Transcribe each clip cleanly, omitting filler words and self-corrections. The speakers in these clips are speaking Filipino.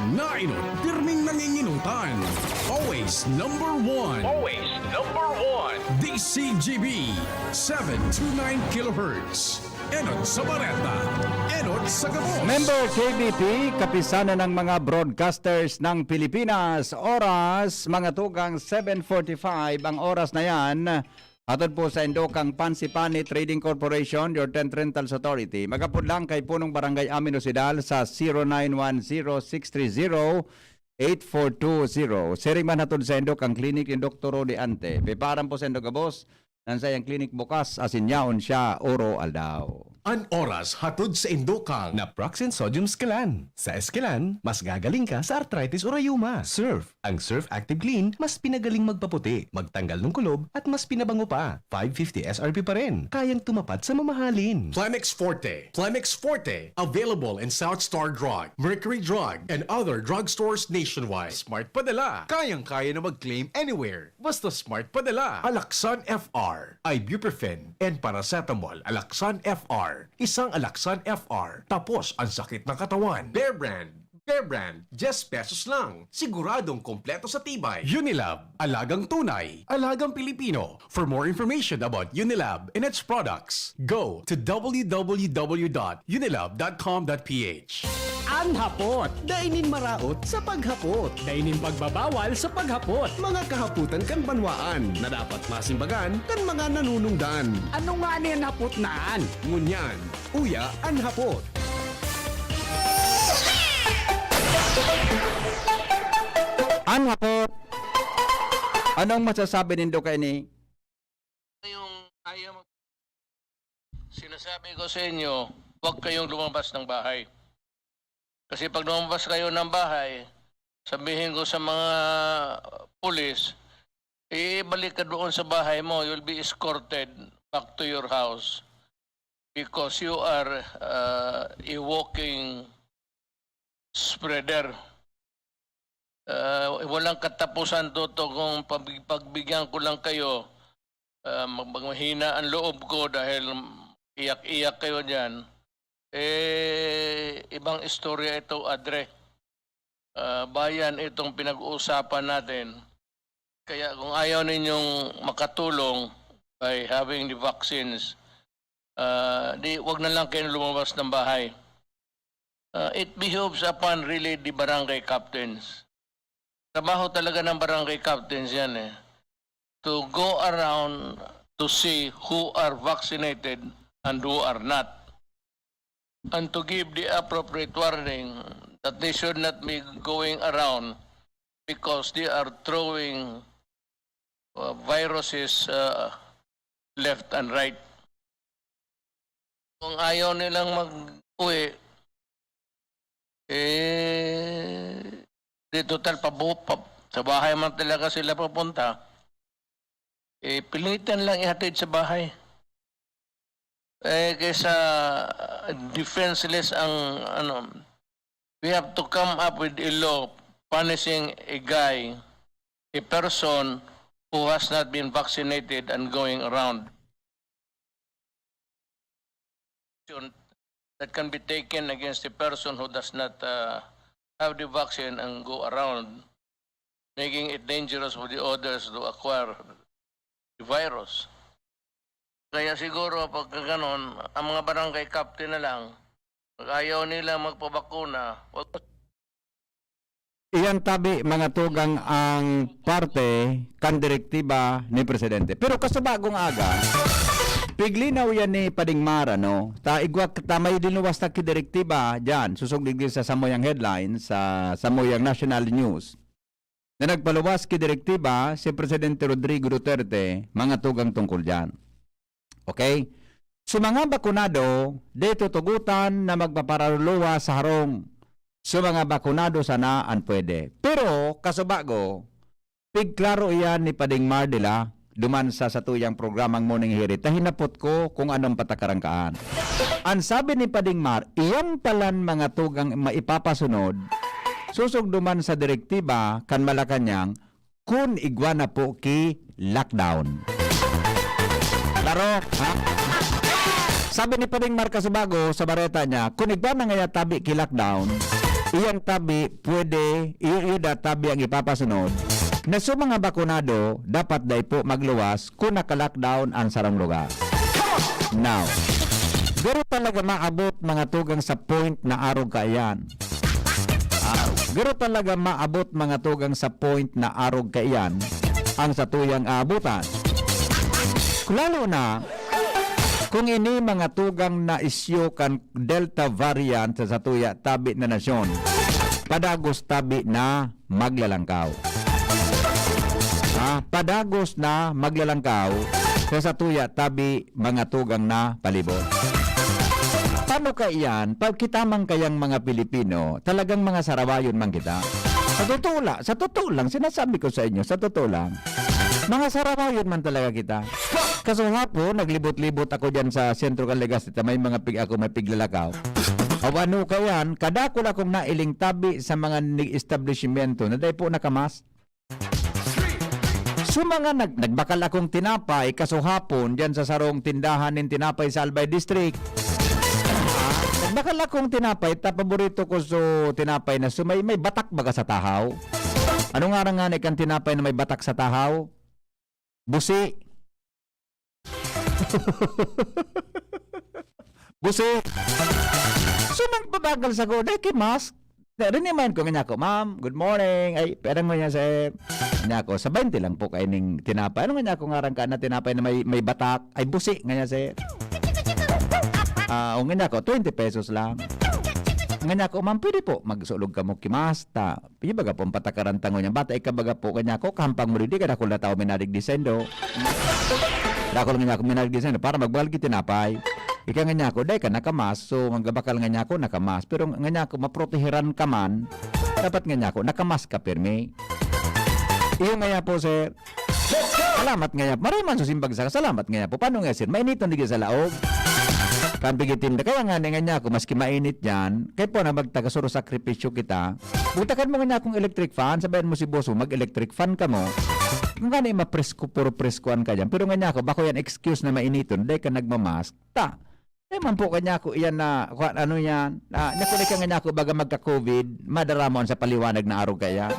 Yan na inot, pirming nanginginutan. Always number one. Always number one. DCGB 729 kHz. Enot sa Bareta. Enot sa Gabos. Member KBP, kapisanan ng mga broadcasters ng Pilipinas. Oras, mga tugang 7:45 ang oras na yan. Atod po sa Indokang Pansipani Trading Corporation, your Tent Rentals Authority. Magapod lang kay punong barangay Amino Sidal sa 0910-630-8420. Siring man hatod sa Indok ang klinik ni Dr. Rodi Ante. Piparan po sa Indok Gabos. Nansay ang klinik bukas, asinyaon siya, oro aldaw. An oras hatod sa Indokang. Naproxen Sodium Esquilan. Sa Esquilan, mas gagaling ka sa arthritis o rayuma. Surf. Ang Surf Active Clean, mas pinagaling magpaputi, magtanggal ng kulob, at mas pinabango pa. 550 SRP pa rin. Kayang tumapat sa mamahalin. Plemix Forte. Plemix Forte. Available in South Star Drug, Mercury Drug, and other drugstores nationwide. Smart Padala. Kayang-kaya na mag-claim anywhere. Basta Smart Padala. Alaksan FR. Ibuprofen and paracetamol. Alaksan FR. Isang Alaksan FR. Tapos ang sakit ng katawan. Bear Brand. Bear Brand, 10 pesos lang. Siguradong kompleto sa tibay. Unilab, alagang tunay, alagang Pilipino. For more information about Unilab and its products, go to www.unilab.com.ph. Ang hapot, dainin maraot sa paghapot. Dainin pagbabawal sa paghapot. Mga kahaputan kan banwaan na dapat masimbagan kan mga nanunungdan. Ano nga niyan hapot naan? Ngunyan, uya ang hapot. Ang hapot. Anong masasabi nindo kay ni? Yung ayaw sinasabi ko sa inyo, huwag kayong lumabas ng bahay. Kasi pag lumabas kayo ng bahay, sabihin ko sa mga pulis, ibalik ka doon sa bahay mo, you'll be escorted back to your house because you are a walking spreader. Walang katapusan to kung pagbigyan ko lang kayo, mahina ang loob ko dahil iyak-iyak kayo dyan. Ibang istorya ito, Adre. Bayan itong pinag-uusapan natin. Kaya kung ayaw ninyong makatulong by having the vaccines, wag na lang kayo lumabas ng bahay. It behoves upon really the barangay captains. Trabaho talaga ng barangay captains yan to go around to see who are vaccinated and who are not. And to give the appropriate warning that they should not be going around because they are throwing viruses left and right. Kung ayaw nilang mag-uwi, di total sa bahay man talaga sila papunta, pilitan lang ihatid sa bahay. Kaysa defenseless ang we have to come up with a law punishing a guy, a person who has not been vaccinated and going around. That can be taken against a person who does not have the vaccine and go around, making it dangerous for the others to acquire the virus. Kaya siguro pag ganon, ang mga barangay captain na lang, pag ayaw nila magpabakuna, Iyan tabi mga tugang ang parte kan direktiba ni Presidente. Pero kasabagong aga, piglinaw yan ni Padingmara, no? Igwak tamay dinuwas na kidirektiba dyan, susugdig din sa samoyang headlines, sa samoyang national news. Na nagpaluwas kidirektiba si Presidente Rodrigo Duterte, mga tugang tungkol dyan. Okay? So mga bakunado, dito tugutan na magpaparaluluwa sa harong. So mga bakunado sana an pwede. Pero kasubago, pigklaro iyan ni Padingmar dila duman sa satuyang programang Morning Hirit. Hinapot ko kung anong patakarangkaan. Ang sabi ni Padingmar, iyang palan mga tugang maipapasunod, susog duman sa direktiba kan Malacanang kun igwa na po ki lockdown. Klaro, ha? Sabi ni Padingmar Kasubago sa bareta niya, kung igba na nga tabi ki lockdown, iyang tabi pwede, iyuda tabi ang ipapasunod na sa mga bakunado dapat day po magluwas kung naka-lockdown ang sarang lugar. Now, garo talaga maabot mga tugang sa point na arog kaiyan. Garo talaga maabot mga tugang sa point na arog kaiyan ang satuyang aabutan. Lalo na kung ini mga tugang na isyo kan Delta variant sa satuya tabi na nasyon, padagos tabi na maglalangkaw. Padagos na maglalangkaw sa satuya tabi mga tugang na palibot. Paano kaiyan? Pag kita man kayang mga Pilipino, talagang mga sarawayon man kita. Sa totoo lang, sinasabi ko sa inyo, sa totoo lang, mga sarawayon man talaga kita. Kaso hapon, naglibot-libot ako dyan sa Sentro Caligas, may mga may piglalakaw. Ano kayan, kadakol akong nailing tabi sa mga establishmento na dahil po nakamas. So mga nagbakal akong tinapay, kaso hapon dyan sa sarong tindahan ng tinapay sa Albay District. Nagbakal akong tinapay, paborito ko so tinapay na so may batak baga sa tahaw. Ano nga kan tinapay na may batak sa tahaw? Busi. Busi. So nagbabagal sa ko, dahil kimas. Rinimain ko nga ko, ma'am, good morning. Ay, perang mo niya sir. Nga ko, sa 20 lang po kayo ng tinapay. Ano nga ko ngarang ka na tinapay na may batak? Ay, busi nga niya sir. O nga ko, 20 pesos lang. Nga ko, ma'am, pwede po magsulog ka mo kimasta. Pwede baga po ang patakarantan ko niya. Bata ikabaga po kanya ko, kahampang mo rin, di ka na kung tao minadig disendo. Dako lang nga ako minadig disendo para magbalgi tinapay. Ika nga niya ako, dahil ka nakamas, so magabakal nga niya ako, nakamas. Pero nga niya ako, maprotehiran ka man, dapat nga niya ako, nakamas ka pirmi. Iyo nga niya po, sir. Salamat nga niya. Maraming susimbag sa salamat nga niya po. Paano nga, sir? Mainit ang digil sa laog. Kampigitin na. Kaya nga niya ako, maski mainit yan, kahit po na magtagasuro sakripisyo kita, butakan mo nga niya akong electric fan, sabayan mo si boss mo, mag-electric fan ka mo. Kung nga na ma-presko, puro preskoan ka dyan. Pero nga niya ako, bako yan excuse na mainiton, dahil ka nagmamask, man po kanya ako iyan na ano yan nakulik ka nga ako baga magka-COVID madaramon sa paliwanag na araw kaya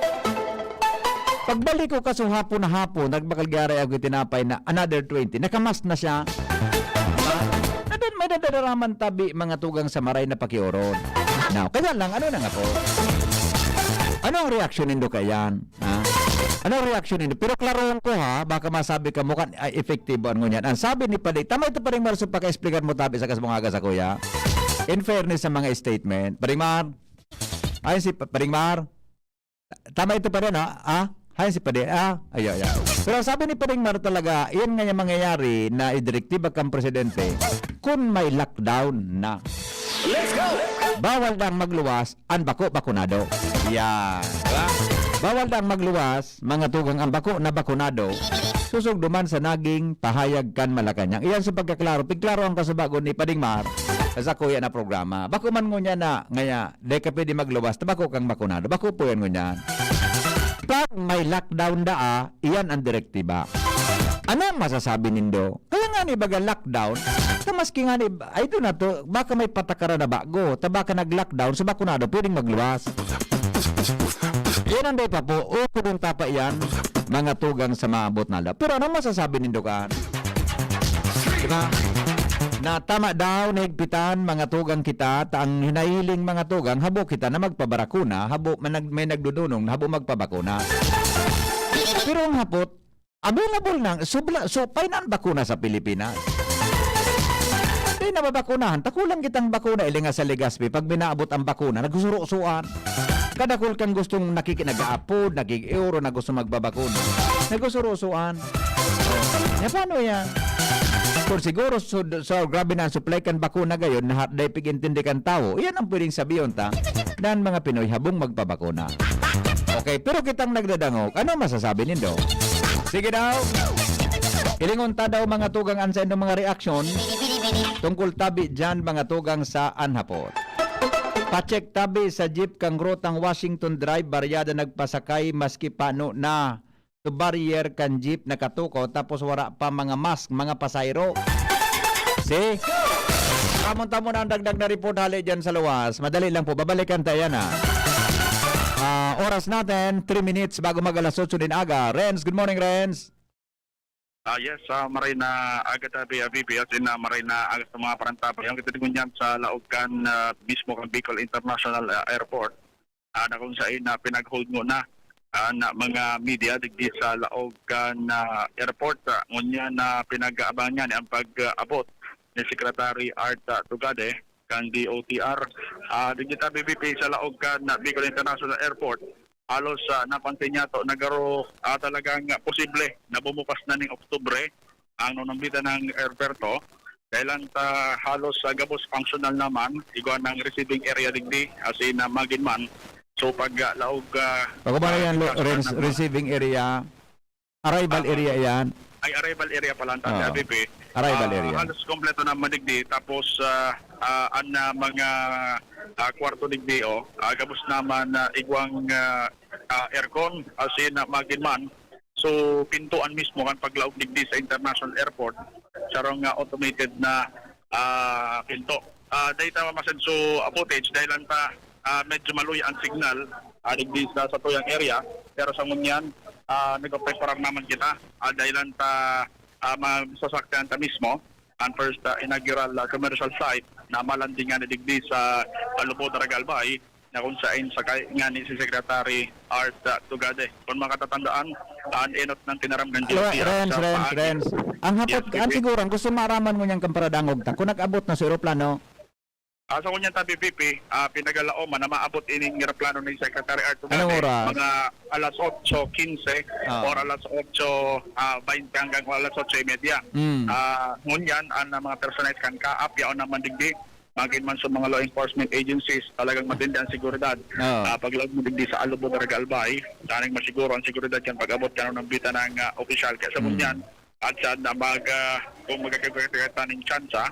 pagbalik ko kaso hapon na hapon nagbakal gari ako tinapay na another 20 nakamas na siya and then may nadaraman tabi mga tugang sa maray na pakioron. Now kaya lang ano na nga po ano ang reaction nindo kayan ano ang reaction nindo? Pero klaroon ko ha, baka masabi ka mukhang effective ano yan. Ang sabi ni Paday, tama ito pa rin Marso, paka-explican mo tabi sa kasmungaga sa kuya. In fairness sa mga statement, Paringmar, ay si Paringmar, tama ito pa rin ha? Hay si Paday, ayo. Pero sabi ni Paringmar talaga, iyan nga yung mangyayari na idirektiba kang presidente kung may lockdown na. Let's go! Bawal lang magluwas ang bakunado. Yan. Diba? Bawal lang magluwas, mga tugang ang na bakunado, susugduman sa naging pahayag kan Malacanang. Iyan sa pagkaklaro, pigklaro ang kasabagon ni Padingmar sa kuya na programa. Bako man ngunya na, ngaya, di ka pwede magluwas, bako kang bakunado, bako po yan ngunya. Pag may lockdown iyan ang direktiba. Ano ang masasabi nindo? Kaya nga ni baga lockdown, maski nga ni, ay doon na to, baka may patakaran na bago, baka nag-lockdown, sa bakunado, pwedeng magluwas. Yan ang pa po, kung tapa yan, mga tugang sa maabot na lang. Pero ano masasabi nindo ka? Diba? Na tama daw, nahigpitan, mga tugang kita, ang hinahiling mga tugang, habo kita na magpabarakuna, habo may nagdudunong, habo magpabakuna. Pero ang hapot, available nang, supay na ang bakuna sa Pilipinas. Hindi na mabakunahan, takulang kitang bakuna, ilinga sa Legazpi, pag binaabot ang bakuna, nagsusuan. Kadakul kang gustong nag-aapod, nag-euro na gusto magbabakuna. Nagsusuan. Paano yan? Kung siguro, so grabe na ang supply kan bakuna gayon, na day pig-intindi kan tao, yan ang pwedeng sabiyon dan mga Pinoy habong magpabakuna. Okay, pero kitang nagdadangog, ano masasabi nindo? Sige daw. Ilingon ta daw mga tugang ansa ng mga reaksyon tungkol tabi dyan mga tugang sa anhapot. Pacheck tabi sa jeep kang rutang Washington Drive, baryada nagpasakay maski pano na to barrier kan jeep nakatuko tapos wala pa mga mask, mga pasayro. See? Kamon-tamo na ang dagdag na report hali dyan sa luwas. Madali lang po, babalikan tayo na. oras natin, 3 minutes bago mag-alas 8 din aga. Renz, good morning, Renz. Yes, maray na agad tabi BB at maray na agad sa mga parantabay. Ang kititingon niyan sa Laogan mismo kang Bicol International Airport na kung saan pinag-hold mo na mga media digdi sa Laogan Airport. Ngunyan na pinag-aabangan niyan ang pag-abot ni Secretary Art Tugade kang DOTR. Digdi tabi BB sa Laogan Bicol International Airport. Halos napansin niya to nagaro talagang posible na bumukas na ng Oktubre ang nunambita ng airport kailan ta halos gabos functional naman igwa ng receiving area digdi as in maginman so pag laog Pagkabara yan, Renz, receiving area, arrival area yan. ay arrival area pala ang Oo. ABP. Arrival area. Halos kompleto na madigdi tapos ang mga kwarto digdi gabos naman igwang aircon as in maginman. So pintuan mismo kan paglaog digdi sa International Airport sarong automated na pinto. Data mamasan so footage dahil lang ta medyo maluya ang signal digdi sa tuyang area pero sa ngunyan nag-prepare naman kita dahil lang ta masasaktan ta mismo ang first inaugural commercial site na malandingan na digdi sa Lubod, Ragalbay na kung saan sakay nga ni si Secretary Art Tugade. Kung makatatandaan, ang enot ng tinaramgan Renz. Ang hapot, Yes, ang BB. siguro, gusto maraman mo niyang kamparadangog ta. Kung nag-abot na sa aeroplano, Sa kunyang tabi PP, pinagalaoman na maabot ining aeroplano ni Secretary Art Tugade. Anong oras? Mga alas 8:15 or alas 8:20 hanggang alas 8:30. Ngunyan, ang mga personalis kan kaap, yaon naman digdi, maging man sa mga law enforcement agencies, talagang matindi ang seguridad. Paglag mo digdi sa Alubod, Ragalbay, taning masiguro ang seguridad yan pag-abot ka ng bita ng opisyal. Kaya sa ngunyan, at siya na kung magkakagagata ng tsansa,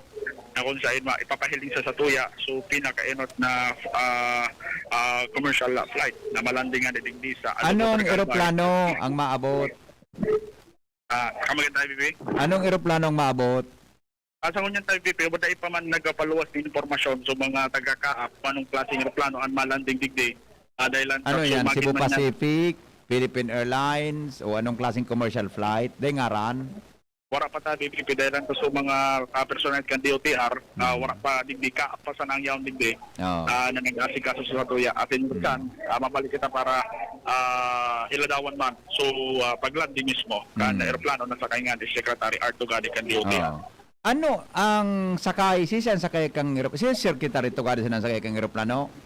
na kung saan ipapahiling sa tuya, so pinaka-enot na commercial flight na malandingan na digdi sa anong Ragalbay. aeroplano ang maabot? Kamagin tayo, Bibi? Anong aeroplano ang maabot? Sa ngunyan tayo, Bibi, wala pa man nagpaluwas ng informasyon sa mga taga-kaap, anong klaseng aeroplano ang malanding digdi. Dahil lang Ano yan? sumagit Cebu man yan. Pacific, Philippine Airlines, o anong klaseng commercial flight? Day ngaran? Wala pa tayo, Bibi, dahil lang sa mga personal kan DOTR, wala pa digdi kaap pa sa nangyaon digdi. Oo. Na nag-asikaso sa tuya. At inutan, mabalik kita para iladawan man. So, paglanding mismo, kan aeroplano na sakay nga ni Secretary Art Tugade kan DOTR. Oo. Ano ang sakay? Siya ang sakay kang aeroplano? Siya Secretary Tugade siya ang sakay kang aeroplano?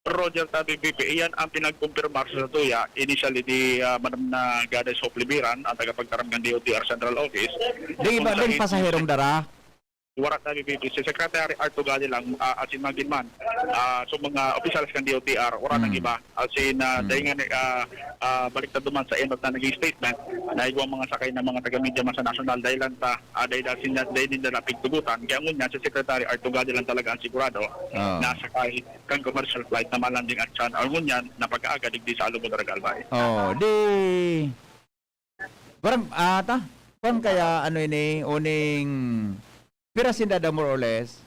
Roger Tabi BP, iyan ang pinagkumpirmar sa tuya initially di Madam na Gaday Soplibiran ang tagapagtaram ng DOTR Central Office. Di ba din pasaherong dara? Warat Tabi BP, si Secretary Art Tugade lang asin maginman. So mga officials ng DOTR, wala nang iba. Asin dahil nga baliktad duman sa enot na naging statement na igwang mga sakay ng mga taga-media man sa national dahil lang dahil din na pigtugutan. Kaya ngunyan si Secretary Art Tugade lang talaga ang sigurado na sakay kang commercial flight na malanding at saan. Ang ngunyan na pag-aaga digdi sa Alubod, Ragalbay. Oh, di parang kung kaya ano ini uning pirasin dada more or less.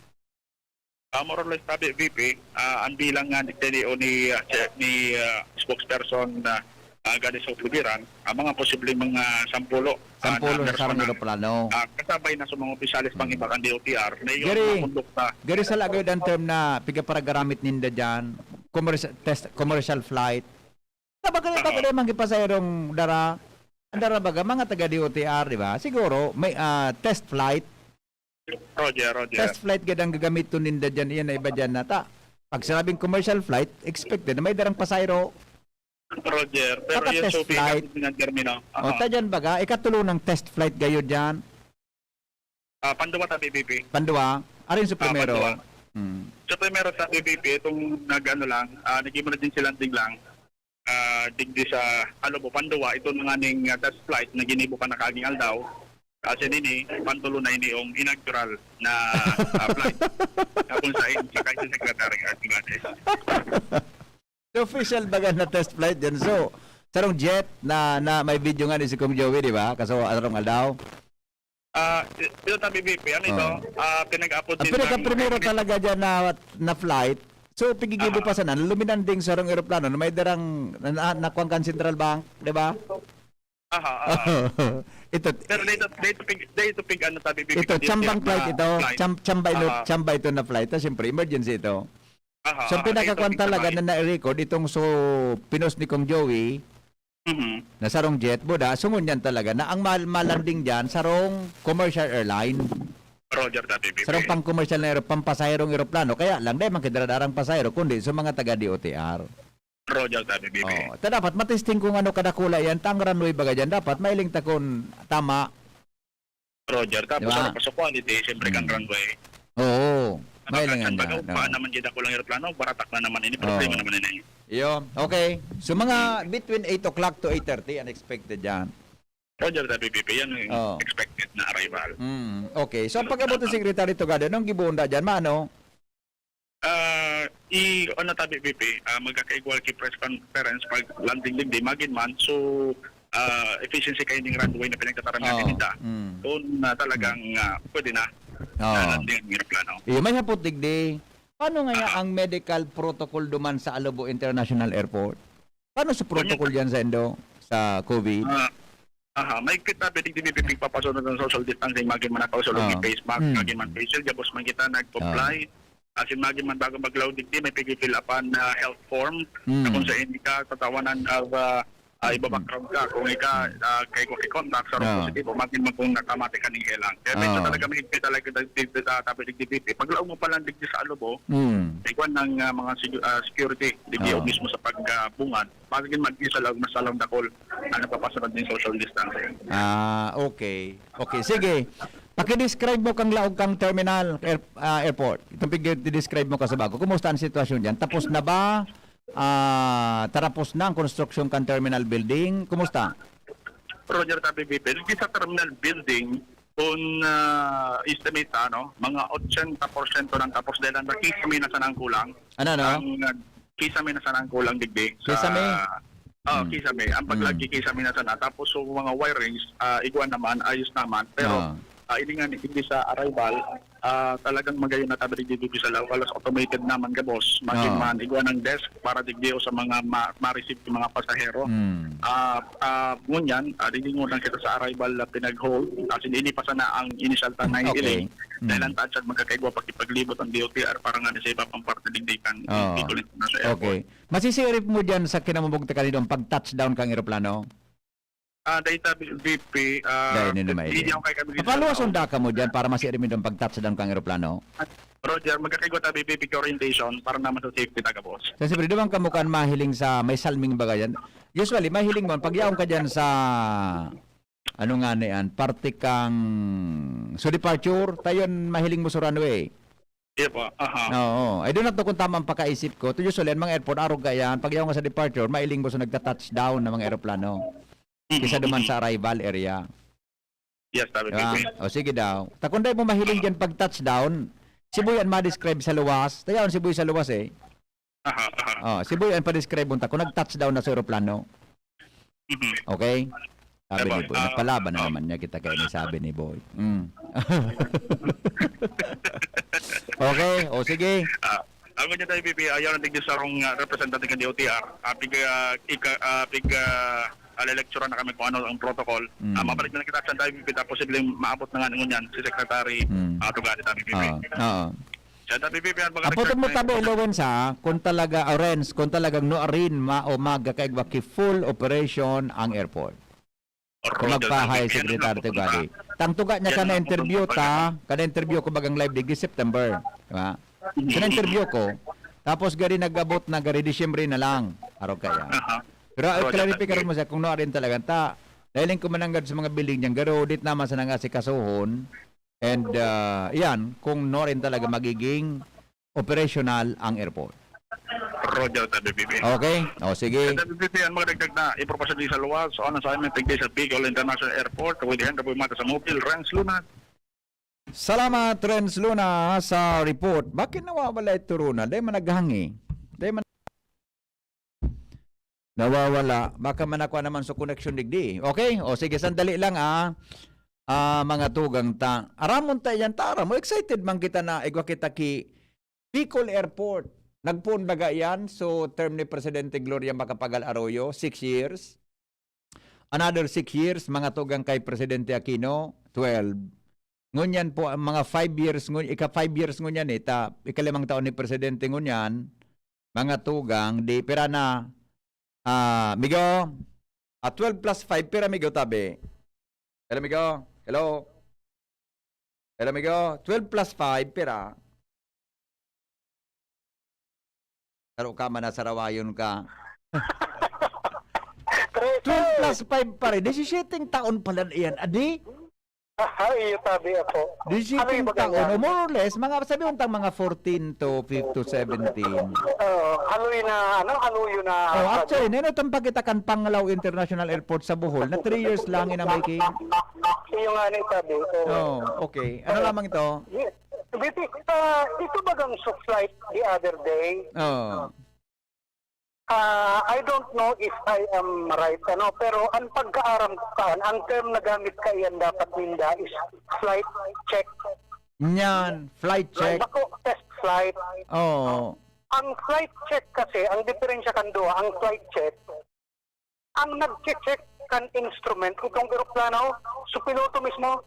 More or less tabi VP, ang bilang nga ni spokesperson na Gaday Soplibiran, ang mga posibleng mga sampulo Sampulo sa sarang aeroplano. kasabay na sa mga opisyalis pang iba kan DOTR na yung Gary, mga kondukta. Gari sa lagay ang term na piga para garamit ninda dyan, commercial flight. Baga man pasaherong dara, ang dara baga, mga taga DOTR, di ba? Siguro, may test flight. Roger. Test flight gadang gagamit to ninda dyan, iyan na iba dyan na ta. Pag sinabing commercial flight, expected na may darang pasahero. Roger. Pero Baka yung test SOP flight. ng termino. O ta dyan baga, ikatulo ng test flight gayo dyan. Panduwa tabi VP. Pandua, arin sa primero. Pandua. Hmm. So primero sa BBP, itong naging mo na din silang diglang, digdi sa Alobo, Panduwa, ito nga ning test flight na ginibo ka na kaging aldaw. Kasi nini, pantulo na ini yung inaugural na flight. Kung saan sakay si Secretary Art Tugade. The official baga na test flight yan. So, sarong jet na may video nga ni si Kung Joey, di ba? Kaso arong aldaw. Ito tabi BBP, ano ito? Pinag-upload Ang pinaka-primero talaga dyan na flight, So pigigibo pa sana luminanding sa rong eroplano na may darang nakuha kan Central Bank, di ba? Ito Pero dito pig ano tabi bibig. ito chambang flight ito. Aha. Chamba ito na flight, siyempre emergency ito. Aha, So pinakakuan dito, talaga pig na na-record itong so pinos ni Kong Joey Mhm. na sarong jet boda sungon yan talaga na ang malanding diyan sarong commercial airline. Roger tabi bibig. Sarong pang commercial na pampasahirong eroplano kaya lang dahil man kidradarang pasahero kundi sa mga taga DOTR. Roger tabi bibig. Oh, ta dapat matesting kung ano kada kulay yan tang runway baga dyan dapat mailing ta kung tama. Roger tapos Diba? ano pa sa quality siyempre kan runway. Oo. Mailing Kan nga. baga pa naman jud ako lang eroplano baratak na naman ini problema naman ini. Yo, okay. So mga between 8 o'clock to 8:30 unexpected yan. Roger tabi bibig yan yung Oh. expected na arrival. Okay. So ang pagkabot ng Secretary Togado, anong gibuonda dyan, mano? Ano tabi BP, magkakaigwal kay press conference pag landing din magin man. So, efficiency kayo ng runway na pinagtataran natin nila. Doon talagang pwede na landing ang aeroplano. May hapot digdi. Paano nga ang medical protocol duman sa Alobo International Airport? Paano sa protocol yan sa Indo? Sa COVID? May kita pwede din BP papasunod ng social distancing, magin man nakausulog yung face mask, magin man facial, tapos man kita nag-comply. Asin magin man bago mag-load digdi, may pigi-fill upan na health form na kung sa ka tatawanan of iba-background ka. Kung kay ko contact sa positibo, magin man kung nakamati ka ng helang. Kaya medyo talaga may higpit talaga tapos digdi BP. Paglaong mo pa lang digdi sa Alobo, ikaw ng mga security digdi o mismo sa pagbungad, magin mag-isa lang masalang dakol na napapasunod din social distancing. Okay. Okay, sige. Paki-describe mo kang laog kang terminal airport. Itong pig-describe mo ka sa bago. Kumusta ang sitwasyon diyan? Tapos na ba? Tarapos na ang construction kan terminal building? Kumusta? Roger Tabi BP, sa terminal building, kung estimate mga 80% ng tapos dahil ang kisame na sanang kulang. Ano? Ang kisame na sanang kulang digdi. Kisame? Kisame. Ang paglagi kisame na sana. Tapos so, mga wirings, iguan naman, ayos naman. Pero hindi nga hindi sa arrival, talagang magayon na tabi digdi sa lawalas automated naman ka boss. Maging man, iguan ng desk para digdi o sa mga ma-receive yung mga pasahero. Ngunyan, diningunan kita sa arrival na pinag-hold. Kasi hindi pa sana ang initial time na iiling. Dahil ang tansyan magkakaigwa pakipaglibot ang DOTR para nga sa iba pang parte digdikan. Ikulit na sa airport. Okay. Masisirip mo dyan sa kinamabugta kanino pag-touchdown kang aeroplano? Data BP, Dahil hindi ako kay kami. Papaluwason da ka mo dyan para masirip mo doon pag-touchdown kang aeroplano? Roger, magkakaigwa tabi BP orientation para naman sa safety taga boss. Kasi siyempre, di ba ka mukhang mahiling sa may salming baga yan? Usually, mahiling mo, pag yaong ka dyan sa, ano nga na yan, parte kang, so departure, tayon mahiling mo sa runway. Iya po, Oo. I do not know kung tama ang pakaisip ko. To usually, mga airport, araw yan, pag yaong ka sa departure, mahiling mo sa nagta-touchdown ng mga aeroplano. Kisa duman sa arrival area. Yes, tabi Diba? BP. O sige daw. Takunday mo mahiling dyan pag touchdown, sibuyan ma-describe sa luwas. Tayaon sibuy sa luwas eh. Sibuyan pa-describe mo kung nag-touchdown na sa aeroplano. Okay? Sabi ni Boy. Nagpalaban na naman niya kita kaya ni sabi ni Boy. Okay? O sige. Ang ganyan tayo BP, ayaw na digdi sa rong representative ng DOTR. Lecture na kami kung ano ang protocol. Mabalik na kita sa tayo BP, posibleng maabot na nga ngunyan si Secretary Tugadi tayo BP. Oo. Siya tayo BP, Apoton mo tabi Lawrence ha, kung talaga, Orange, kung talagang no arin magkakaigwa ki full operation ang airport. Kung magpahay Secretary Tugadi. Tang tuga niya ka na interview ko bagang live digdi September. Diba? Sina-interview ko, tapos gari nag-abot na gari Disyembre na lang. Araw kaya. Pero clarify mo siya kung no rin talaga. Dahil ko mananggad sa mga building niyang garo, dit naman sa nangasikasuhon. And yan, kung no rin talaga magiging operational ang airport. Roger tayo BP. Okay? O sige. Tayo BP, ang mga dagdag na iproposal din sa luwas on assignment tigdi sa Bicol International Airport. Kawidihan ka po mata sa Mobile, Renz Luna. Salamat, Renz Luna, sa report. Bakit nawawala ito, Ronald? Dahil man naghangi. Nawawala. Baka manakuha naman sa connection digdi. Okay? O sige, sandali lang mga tugang ta. Aramon tayo yan, tara mo. Excited man kita na igwa kita ki Bicol Airport. Nagpuon baga yan, so term ni Presidente Gloria Macapagal Arroyo, 6 years. Another 6 years, mga tugang kay Presidente Aquino, 12. Ngunyan po, ang mga 5 years, ika-5 years ngunyan ika-5 taon ni Presidente ngunyan, mga tugang, di, pera na, Migo, 12 plus 5, pera Migo tabi. Hello, Migo, hello. Hello, Migo, 12 plus 5, pera. Taro ka man na sarawayon ka. 12 plus 5 pa rin. 17 taon pala iyan. Adi? Iyo tabi ako. 17 Ano yung taon. maganda? O more or less, sabi untang mga 14 to 15 to 17. Haluyo na. Oh, actually, nino itong pagkitakan Panglao International Airport sa Bohol na 3 years lang ina making. Iyo nga ni tabi. Oh, okay. Ano lamang ito? Yes. Biti, ito bagang so flight the other day. Oh. I don't know if I am right, pero ang pagkaaram ko ang term na gamit kayan dapat ninda is flight check. Nyan, flight check. Ako, test flight. Oh. Ang flight check kasi, ang diferensya kan doon, ang flight check, ang nag-check kan instrument, itong eroplano, so piloto mismo.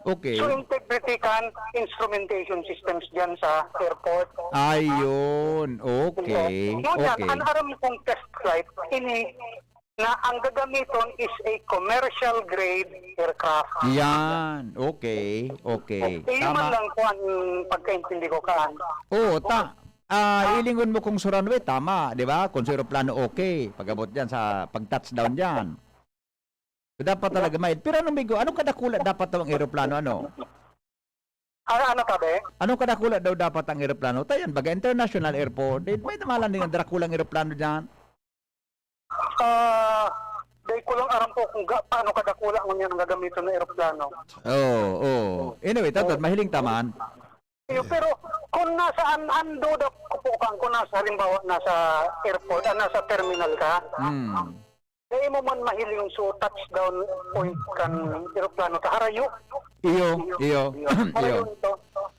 Okay. So integrity kan instrumentation systems dyan sa airport. Ayun. Okay. Ngunyan, Okay. ang aram kong test flight, ini na ang gagamiton is a commercial grade aircraft. Yan. Okay. Okay. Iyo man Tama. lang po ang pagkaintindi ko kaan. Oo, ilingon mo kung Suranwe, tama, di ba? Kung sa aeroplano, okay. Pag-abot dyan sa pag-touchdown dyan. So, dapat talaga may. Pero anong bigo, anong kadakula dapat daw ang aeroplano, ano? Ano tabi? Anong kadakula daw dapat ang aeroplano? Tayan, baga international airport, may namalan din ang dakulang aeroplano dyan. Dahil ko lang aram po kung paano kadakula ang yan ang gagamiton ng aeroplano. Oo. Anyway, tatod, mahiling taman. Pero kung nasaan ando daw ko kang kung nasa halimbawa nasa airport, nasa terminal ka, dahil mo man mahiling so touchdown point kan aeroplano ka harayo. Iyo. Harayo ito.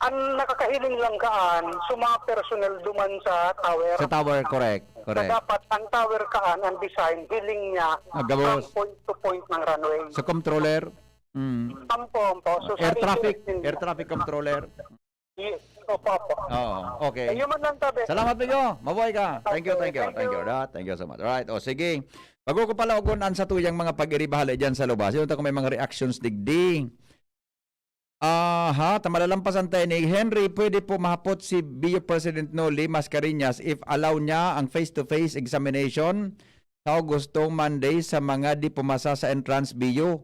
Ang nakakahiling lang kaan, so mga personnel duman sa tower. Sa tower, correct. So Correct. dapat ang tower kaan, ang design, hiling niya from Gabos. point to point ng runway. Sa controller, Ampo. So, air sa traffic controller. Yes. Opo. Oo, okay. Ayun man lang tabi. Salamat Bigo. Mabuhay ka. Thank you. Thank you so much. Alright, o sige. Bago ko pala ugunan sa tuyang mga pag-iribahala dyan sa lubas. Yun kung may mga reactions digdi. Tamalalampasan tayo ni Henry. Pwede po mahapot si BU President Noli Mascareñas if allow niya ang face-to-face examination sa Augustong Monday sa mga di pumasa sa entrance BU.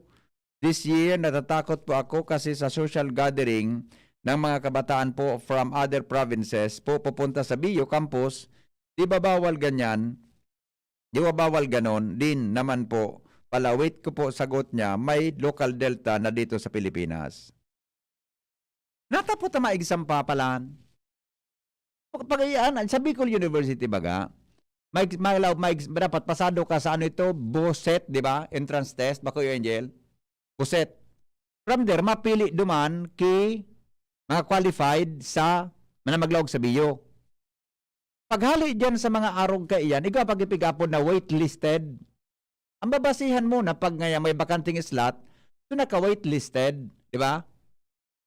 This year, natatakot po ako kasi sa social gathering ng mga kabataan po from other provinces po pupunta sa BU campus, di ba bawal ganyan? Di ba bawal ganon? Din naman po, palawit ko po sagot niya, may local delta na dito sa Pilipinas. Natapot na maigsan pa palan. Pagayaan, sa Bicol University baga, dapat pasado ka sa ano ito, BOSET, di ba? Entrance test, bako yung Angel? BOSET. From there, mapili duman mga qualified sa manamaglawag sa BU. Paghali dyan sa mga arog ka iyan, ikaw pagipigapon na waitlisted. Ang babasihan mo na pag ngayon may bakanting slot, so naka-waitlisted, di ba?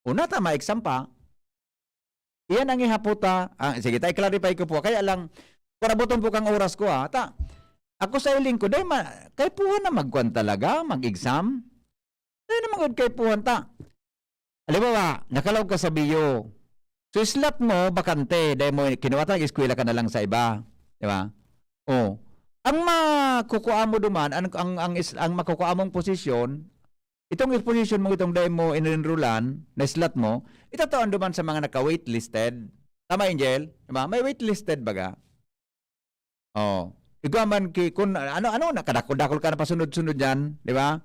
Una tama exam pa. Iyan ang ihaputa. Sige, tayo clarify ko po. Kaya lang, parabuton po kang oras ko ako sa iling ko, kay puhan na magkuhan talaga, mag-exam. Dahil na magkuhan kay puhan ta. Alam mo nakalawag ka sa BU. So, slot mo, bakante. Dahil mo, kinuwatan, eskwela ka na lang sa iba. Di ba? Ang makukuha mo duman, ang makukuha mong posisyon, itong posisyon mo, itong dahil mo in-enrollan, na slot mo, itataon duman sa mga naka-waitlisted. Tama, Angel? Diba? May waitlisted baga? Ikaw kung ano, nakadakol ka na pasunod-sunod yan. Di ba?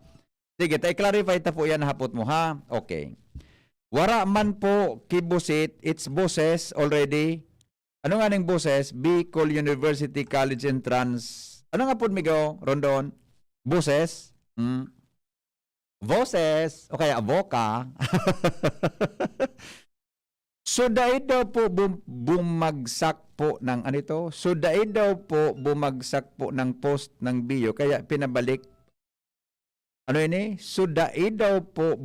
Sige, tayo clarify ta po yan, hapot mo, ha? Okay. Wara man po kibusit, it's boses already. Ano nga ning boses? Bicol University College Entrance. Ano nga po, Migo? Rondon? Boses? Boses? O kaya avoka? So dahil daw po bumagsak po ng ano ito? So dahil daw po bumagsak po ng post ng bio kaya pinabalik. Ano ini? So dahil daw po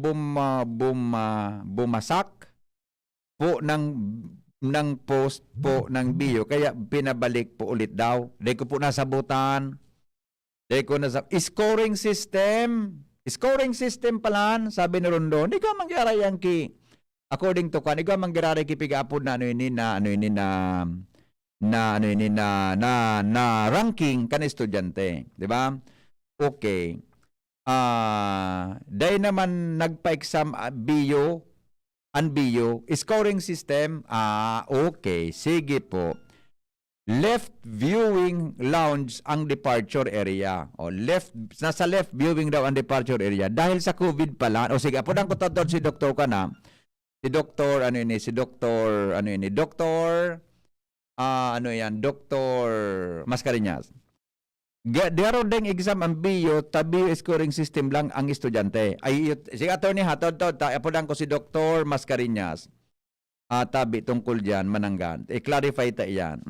bumasak po ng post po ng bio kaya pinabalik po ulit daw. Dahil ko po nasabutan. Dahil ko scoring system. Scoring system palan, sabi ni Rondo. Hindi ka mangyari yan according to kan, ikaw manggirari kipigapod na ranking kan estudyante, di ba? Okay. Dahil naman nagpa-exam bio, scoring system, okay, sige po. Left viewing lounge ang departure area. O nasa left viewing daw ang departure area dahil sa COVID pala. O sige, apunan ko tatod si Dr. ka na. Dr. Mascareñas. Diaro ding exam ang bio, tabi scoring system lang ang estudyante. Ay, sige attorney hatod apunan ko si Dr. Mascareñas. Tabi tungkol diyan mananggan. I-clarify ta iyan.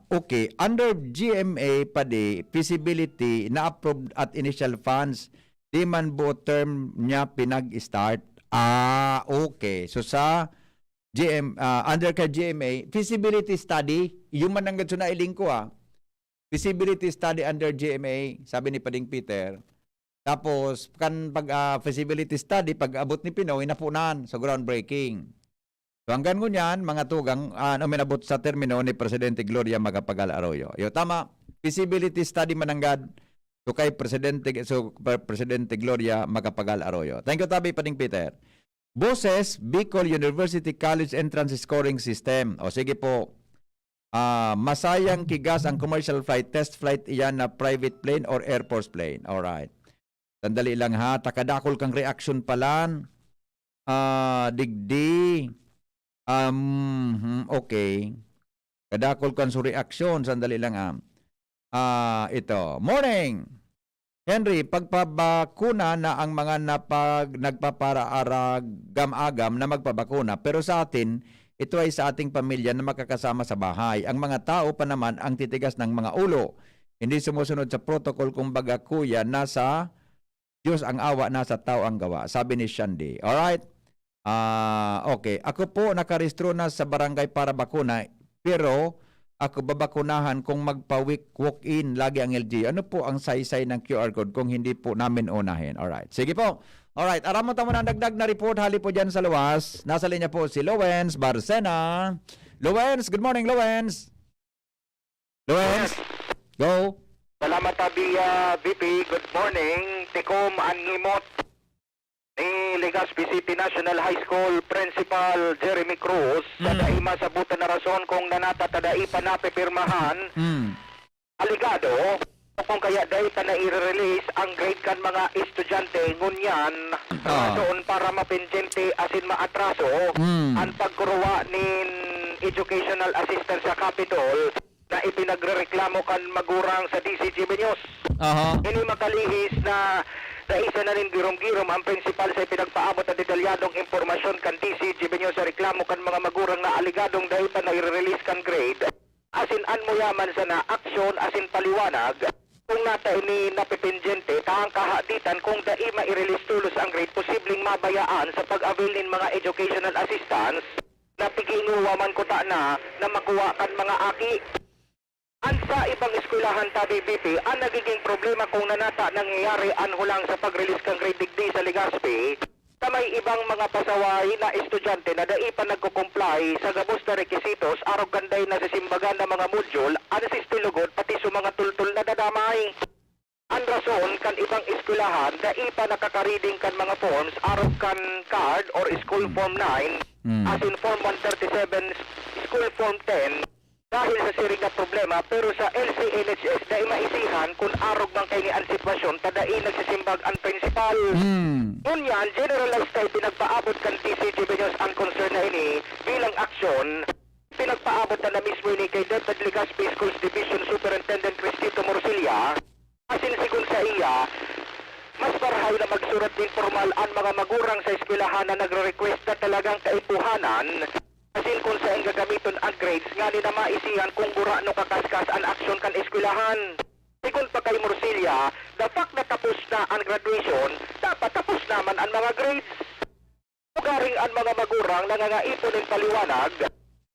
Okay, under GMA padi feasibility na approved at initial funds di man buo term niya pinag-start. Okay. So sa under ka GMA, feasibility study, yung mananggad so na iling ko feasibility study under GMA, sabi ni Pading Peter. Tapos, pag feasibility study, pag abot ni Pinoy, napunan sa groundbreaking. So, hanggang ngunyan, mga tugang, minabot sa termino ni Presidente Gloria Macapagal Arroyo. Yo, tama, feasibility study mananggad so kay Presidente Gloria Macapagal Arroyo. Thank you, Tabi Pading Peter. Boses, Bicol University College Entrance Scoring System. O sige po, masayang kigas ang commercial flight, test flight iyan na private plane or Air Force plane. Alright. Sandali lang ha, takadakol kang reaction palan. Digdi. Okay. Kadakol kang so reaction, sandali lang ito. Morning! Henry, pagpabakuna na ang mga nagpapara-agam na magpabakuna. Pero sa atin, ito ay sa ating pamilya na makakasama sa bahay. Ang mga tao pa naman ang titigas ng mga ulo. Hindi sumusunod sa protocol, kumbaga kuya, nasa Diyos ang awa, nasa tao ang gawa. Sabi ni Shandy. Alright? Okay. Ako po nakarestro na sa barangay para bakuna, pero ako babakunahan kung magpa-walk-in lagi ang LG. Ano po ang saysay ng QR code kung hindi po namin unahin? Alright. Sige po. Alright. Aram mo tamo na dagdag na report. Hali po dyan sa luwas. Nasa linya po si Lowens Barcena. Lowens, good morning, Lowens. Lowens, go. Salamat tabi VP. Good morning. Tikom Anhimot ni Legazpi City National High School Principal Jeremy Cruz sa daima sabutan na rason kung nanata tadai pa napipirmahan aligado kung kaya dahi pa na i-release ang grade kan mga estudyante ngunyan doon para mapinjente asin maatraso ang pagkuruwa nin educational assistant sa Capitol na ipinagrereklamo kan magurang sa DCG Benyos. Ini makalihis na isa na rin girom-girom ang principal sa pinagpaabot na detalyadong impormasyon kan DCG Benyos sa reklamo kan mga magurang na aligadong dahil pa na i-release kan grade. Asin anmoyaman sa na aksyon asin paliwanag kung nata ini napipinjente tahang kahaditan kung dai ma-i-release tulos ang grade posibleng mabayaan sa pag-avail nin mga educational assistance na piginguwaman ko ta na makuha kan mga aki. Sa ibang eskwelahan tabi BP, ang nagiging problema kung nanata nangyayari anhulang sa pag-release kang grade digdi sa Legazpi, na may ibang mga pasaway na estudyante na dai pa nagko-comply sa gabos na requisitos arog ganday na sa simbagan na mga module, anisistilugod pati sa mga tultul na dadamay. Ang rason kan ibang eskwelahan dai pa nakaka-reading kan mga forms arog kan card or school form 9, as in form 137, school form 10, dahil sa siring na problema, pero sa LCNHS dahil maisihan kung arog bang kayo ang sitwasyon, tadai nagsisimbag ang principal. Ngunyan, generalized tayo pinagpaabot kan DCG Benyos ang concern na ini bilang aksyon, pinagpaabot na mismo ini kay Delta Legazpi Schools Division Superintendent Cristito Morcilla, asin sigun sa iya, mas barahay na magsuro surat din formal ang mga magurang sa eskwelahan na nagre-request na talagang kaipuhanan asin kung saan gagamiton ang grades nga ni na maisihan kung gura no kakaskas ang aksyon kan eskwelahan. Sigun pa kay Morcilla, the fact na tapos na ang graduation, dapat tapos naman ang mga grades. Ugaring ang mga magurang nangangaipon ng paliwanag,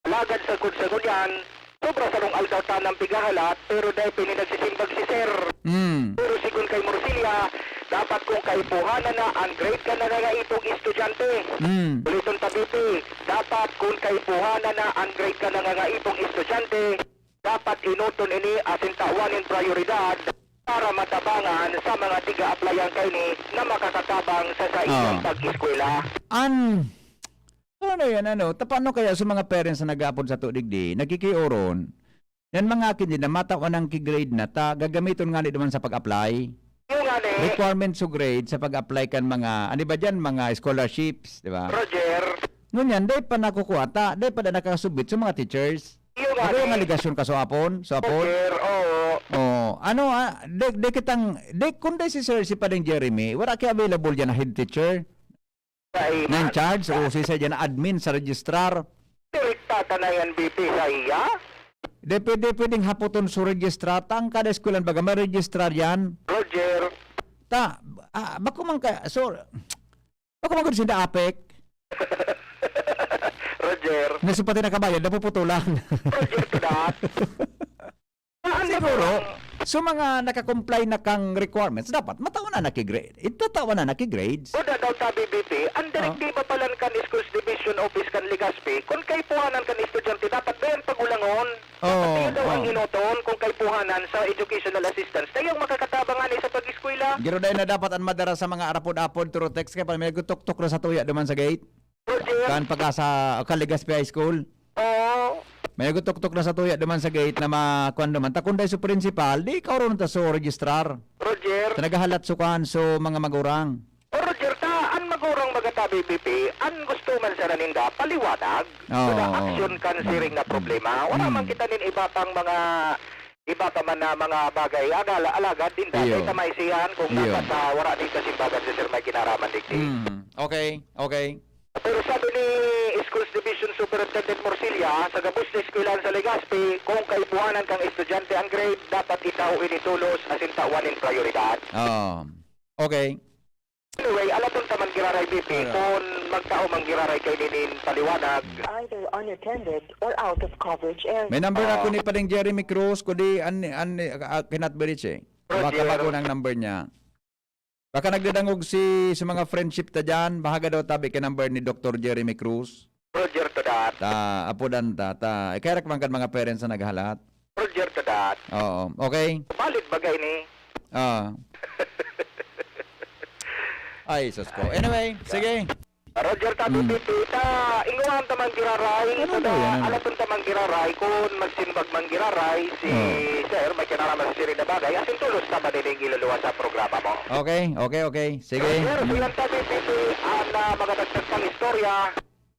alagad sa kung yan, sobra sa nung alkautan ng pigahalat, pero dahil pininagsisimbag si Sir. Pero sigun kay Morcilla, dapat kung kaipuhanan na ang grade ka nangangaipong estudyante. Uliton tabiti, dapat kung kaipuhanan na ang grade ka nangangaipong estudyante, dapat inuton ini asin tawanin prioridad para matabangan sa mga tiga-applyan kay ni na makakatabang sa iyang pag-eskwela. Ano yan, tapano kaya sa mga parents na nag-aapod sa tudigdi, nagkikioron, yan mga akin din na mata ko ng ki-grade na ta, gagamiton nga naman sa pag-apply. Yung nga ni, Requirements to grade sa pag-apply kan mga, ano ba dyan, mga scholarships, di ba? Roger, Ngunyan, day pa nakukuha ta, day pa na nakasubit sa mga teachers. yung nga Ano yung ni, aligasyon ka sa apon? Sa apon? Roger, oo. Oh, ano de kitang kung day si Sir si Padeng Jeremy, wala kay available diyan na head teacher Kay, na in charge o si Sir diyan na admin sa registrar. direkta ka na yan, BP, sa iya? De pwedeng hapoton sa registrar tang kada eskwelahan baga may registrar yan. Roger, Ta bako man ka so bako man gud sinda apek. Roger, Nasupati na kabayan napuputulan. Roger to that. Siguro so mga naka-comply na kang requirements dapat mataon na naki-grade. Itatawa na naki-grades. O daw tabi, BP, ang direktiba palan kan Schools Division Office kan Legazpi, kung kaipuhanan kan estudyante, dapat doon pagulangon. Dapat daw ang inoton kung kaipuhanan sa educational assistance. Tayong makakatabangan sa pag-eskwela. Giro dahil na dapat ang madara sa mga arapod-apod through text kaya pa may gutok-tok na sa tuya duman sa gate. Roger, Kan pagka sa Caligaspi High School. oo. May gutok-tok na sa tuya duman sa gate na makuan duman. Ta kung dahil sa principal, di ikaw ron ta so registrar. Roger, Ta nagahalat sukan so mga magurang. o Roger, ta, ang magurang magatabi, BP, ang gusto man sa naninda, paliwanag. Oo, So na oo. action kan siring na problema. Wala man kita nin iba pang mga iba pa man na mga bagay alagad din dahil Iyo. sa maisihan kung Iyo. dapat sa wala din kasimbagan si Sir may kinaraman digdi. Okay, okay. Pero sabi ni Schools Division Superintendent Morcilla, sa gabos na eskwelahan sa Legazpi, kung kaipuhanan kang estudyante ang grade, dapat itaw initulos asin tawanin prioridad. Okay. Anyway, alatong taman giraray BP, kung magtao mang giraray kay ninin paliwanag, Either unattended or out of coverage area. May number ako ni Padeng Jeremy Cruz kundi cannot be reached eh. Baka Roger. bago ng number niya. Baka nagdadangog si sa mga friendship ta dyan, bahaga daw tabi ka number ni Dr. Jeremy Cruz. Roger to that, Apudan kaya man kan mga parents na naghalat. Roger to that. Oo, okay? Valid bagay ni. Ay, sus ko. Anyway, sige. Roger tabi BP, ta, inguam tamang giraray, Ano sa daw yan, ano? alatong tamang giraray, kung magsinbag mang giraray, si Sir, may kinaraman sa siring na bagay, asin tulos na maniling iluluwa sa programa mo. Okay. Sige. Sir, bilang tabi BP, ang mga nagsagsang istorya,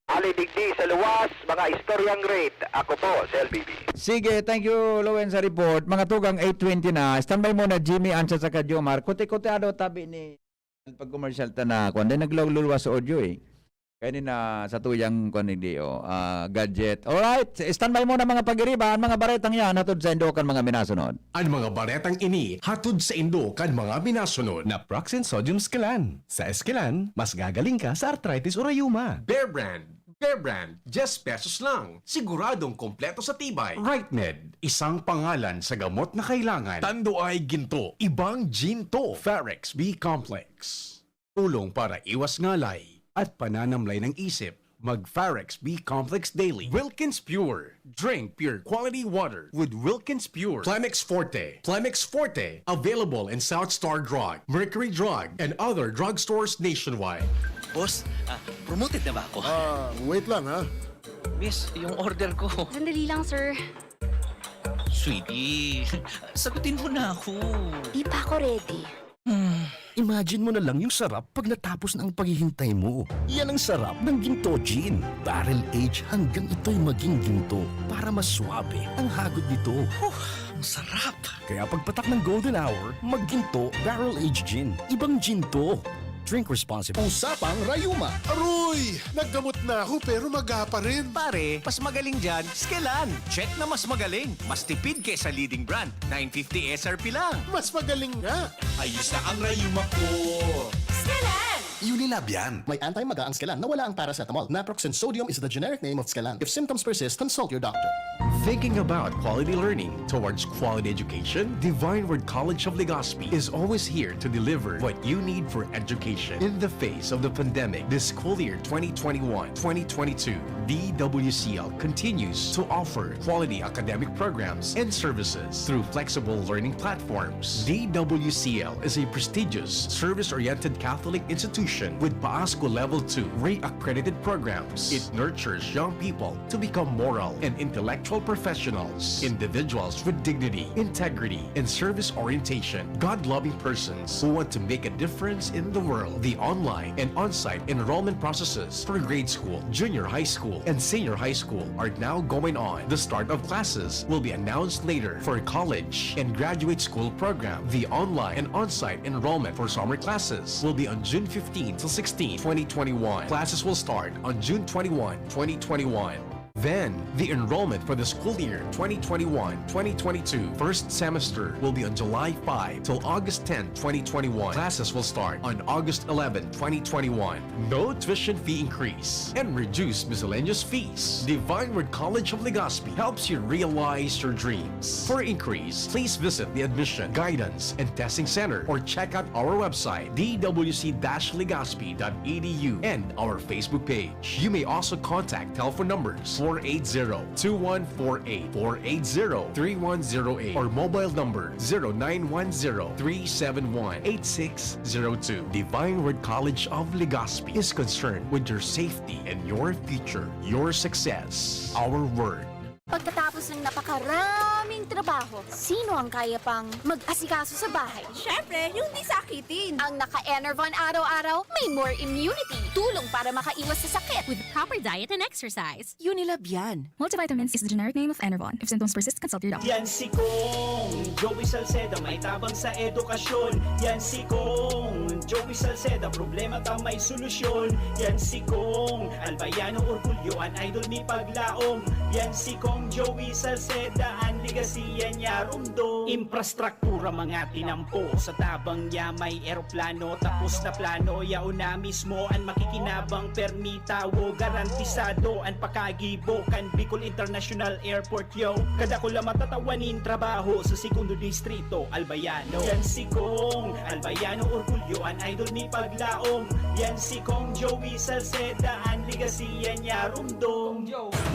alidigdi sa luwas, mga istoryang great. Ako po, sa LBB. Sige, thank you, Lowen, sa report. Mga tugang 8:20 na. Standby muna, Jimmy, Ansa, sa Jomar. Kuti-kuti tabi ni pag-commercial ta na. Kundi naglululwas sa audio eh. Kaya na sa tuyang gadget. Alright, standby muna mga pag-iriba. Ang mga baretang yan, hatod sa Indokan mga minasunod. Ang mga baretang ini hatod sa Indo kan mga binasunod. Na Proxen Sodium Esquilan. Sa Esquilan, mas gagaling ka sa arthritis o rayuma. Bear Brand, 10 pesos lang. Siguradong kompleto sa tibay. RightMed, isang pangalan sa gamot na kailangan. Tando ay ginto, ibang ginto. Farex B Complex. Tulong para iwas ngalay at pananamlay ng isip. Mag-Farex B Complex Daily. Wilkins Pure. Drink pure quality water with Wilkins Pure. Plemex Forte. Available in South Star Drug, Mercury Drug, and other drugstores nationwide. Boss, promoted na ba ako? Wait lang ha. Miss, yung order ko. Sandali lang, sir. Sweetie, sagutin mo na ako. Di pa ako ready. Imagine mo na lang yung sarap pag natapos na ang paghihintay mo. Yan ang sarap ng Ginto Gin. Barrel age hanggang ito'y maging ginto para mas swabe ang hagod nito. Ang sarap. Kaya pagpatak ng golden hour, magginto Barrel Age Gin. Ibang ginto. Drink responsibly. Usapang Rayuma. Aroy! Naggamot na ako pero maga pa rin. Pare, mas magaling dyan, Skelan. Check na mas magaling. Mas tipid kesa leading brand. 950 SRP lang. Mas magaling nga. Ayos na ang Rayuma ko. Unilab yan. May anti-maga ang Skelan na wala ang paracetamol. Naproxen sodium is the generic name of Skelan. If symptoms persist, consult your doctor. Thinking about quality learning towards quality education? Divine Word College of Legazpi is always here to deliver what you need for education. In the face of the pandemic, this school year 2021-2022, DWCL continues to offer quality academic programs and services through flexible learning platforms. DWCL is a prestigious, service-oriented Catholic institution with PASCO Level 2 Ray-accredited programs. It nurtures young people to become moral and intellectual professionals, individuals with dignity, integrity, and service orientation, God-loving persons who want to make a difference in the world. The online and on-site enrollment processes for grade school, junior high school, and senior high school are now going on. The start of classes will be announced later for college and graduate school program. The online and on-site enrollment for summer classes will be on June 15 to 16, 2021. Classes will start on June 21, 2021. Then, the enrollment for the school year 2021-2022 first semester will be on July 5 till August 10, 2021. Classes will start on August 11, 2021. No tuition fee increase and reduced miscellaneous fees. Divine Word College of Legazpi helps you realize your dreams. For increase, please visit the Admission, Guidance, and Testing Center or check out our website dwc-legazpi.edu and our Facebook page. You may also contact telephone numbers 480-2148, 480-3108, or mobile number 0910-371-8602. Divine Word College of Legazpi is concerned with your safety and your future, your success, our word. Pagkatapos ng napakaraming trabaho, sino ang kaya pang mag-asikaso sa bahay? Siyempre, yung di sakitin. Ang naka-Enervon araw-araw, may more immunity. Tulong para makaiwas sa sakit. With proper diet and exercise. Unilab yan. Multivitamins is the generic name of Enervon. If symptoms persist, consult your doctor. Yan si Kong Joey Salceda, may tabang sa edukasyon. Yan si Kong Joey Salceda, problema ta may solusyon. Yan si Kong Albayano Orgulyo, an idol ni Paglaom. Yan si Kong Joey Salceda, ang ligasiya niya rumdo. Infrastruktura mga tinampo, sa tabang niya may eroplano. Tapos na plano, yao na mismo ang makikinabang permitawo. Garantisado ang pakagibo kan Bicol International Airport yo. Kada ko lang matatawanin trabaho sa segundo distrito Albayano. Yan si Kong Albayano Orgulyo, an idol ni Paglaom. Yan si Kong Joey Salceda, ang ligasiya niya rumdo.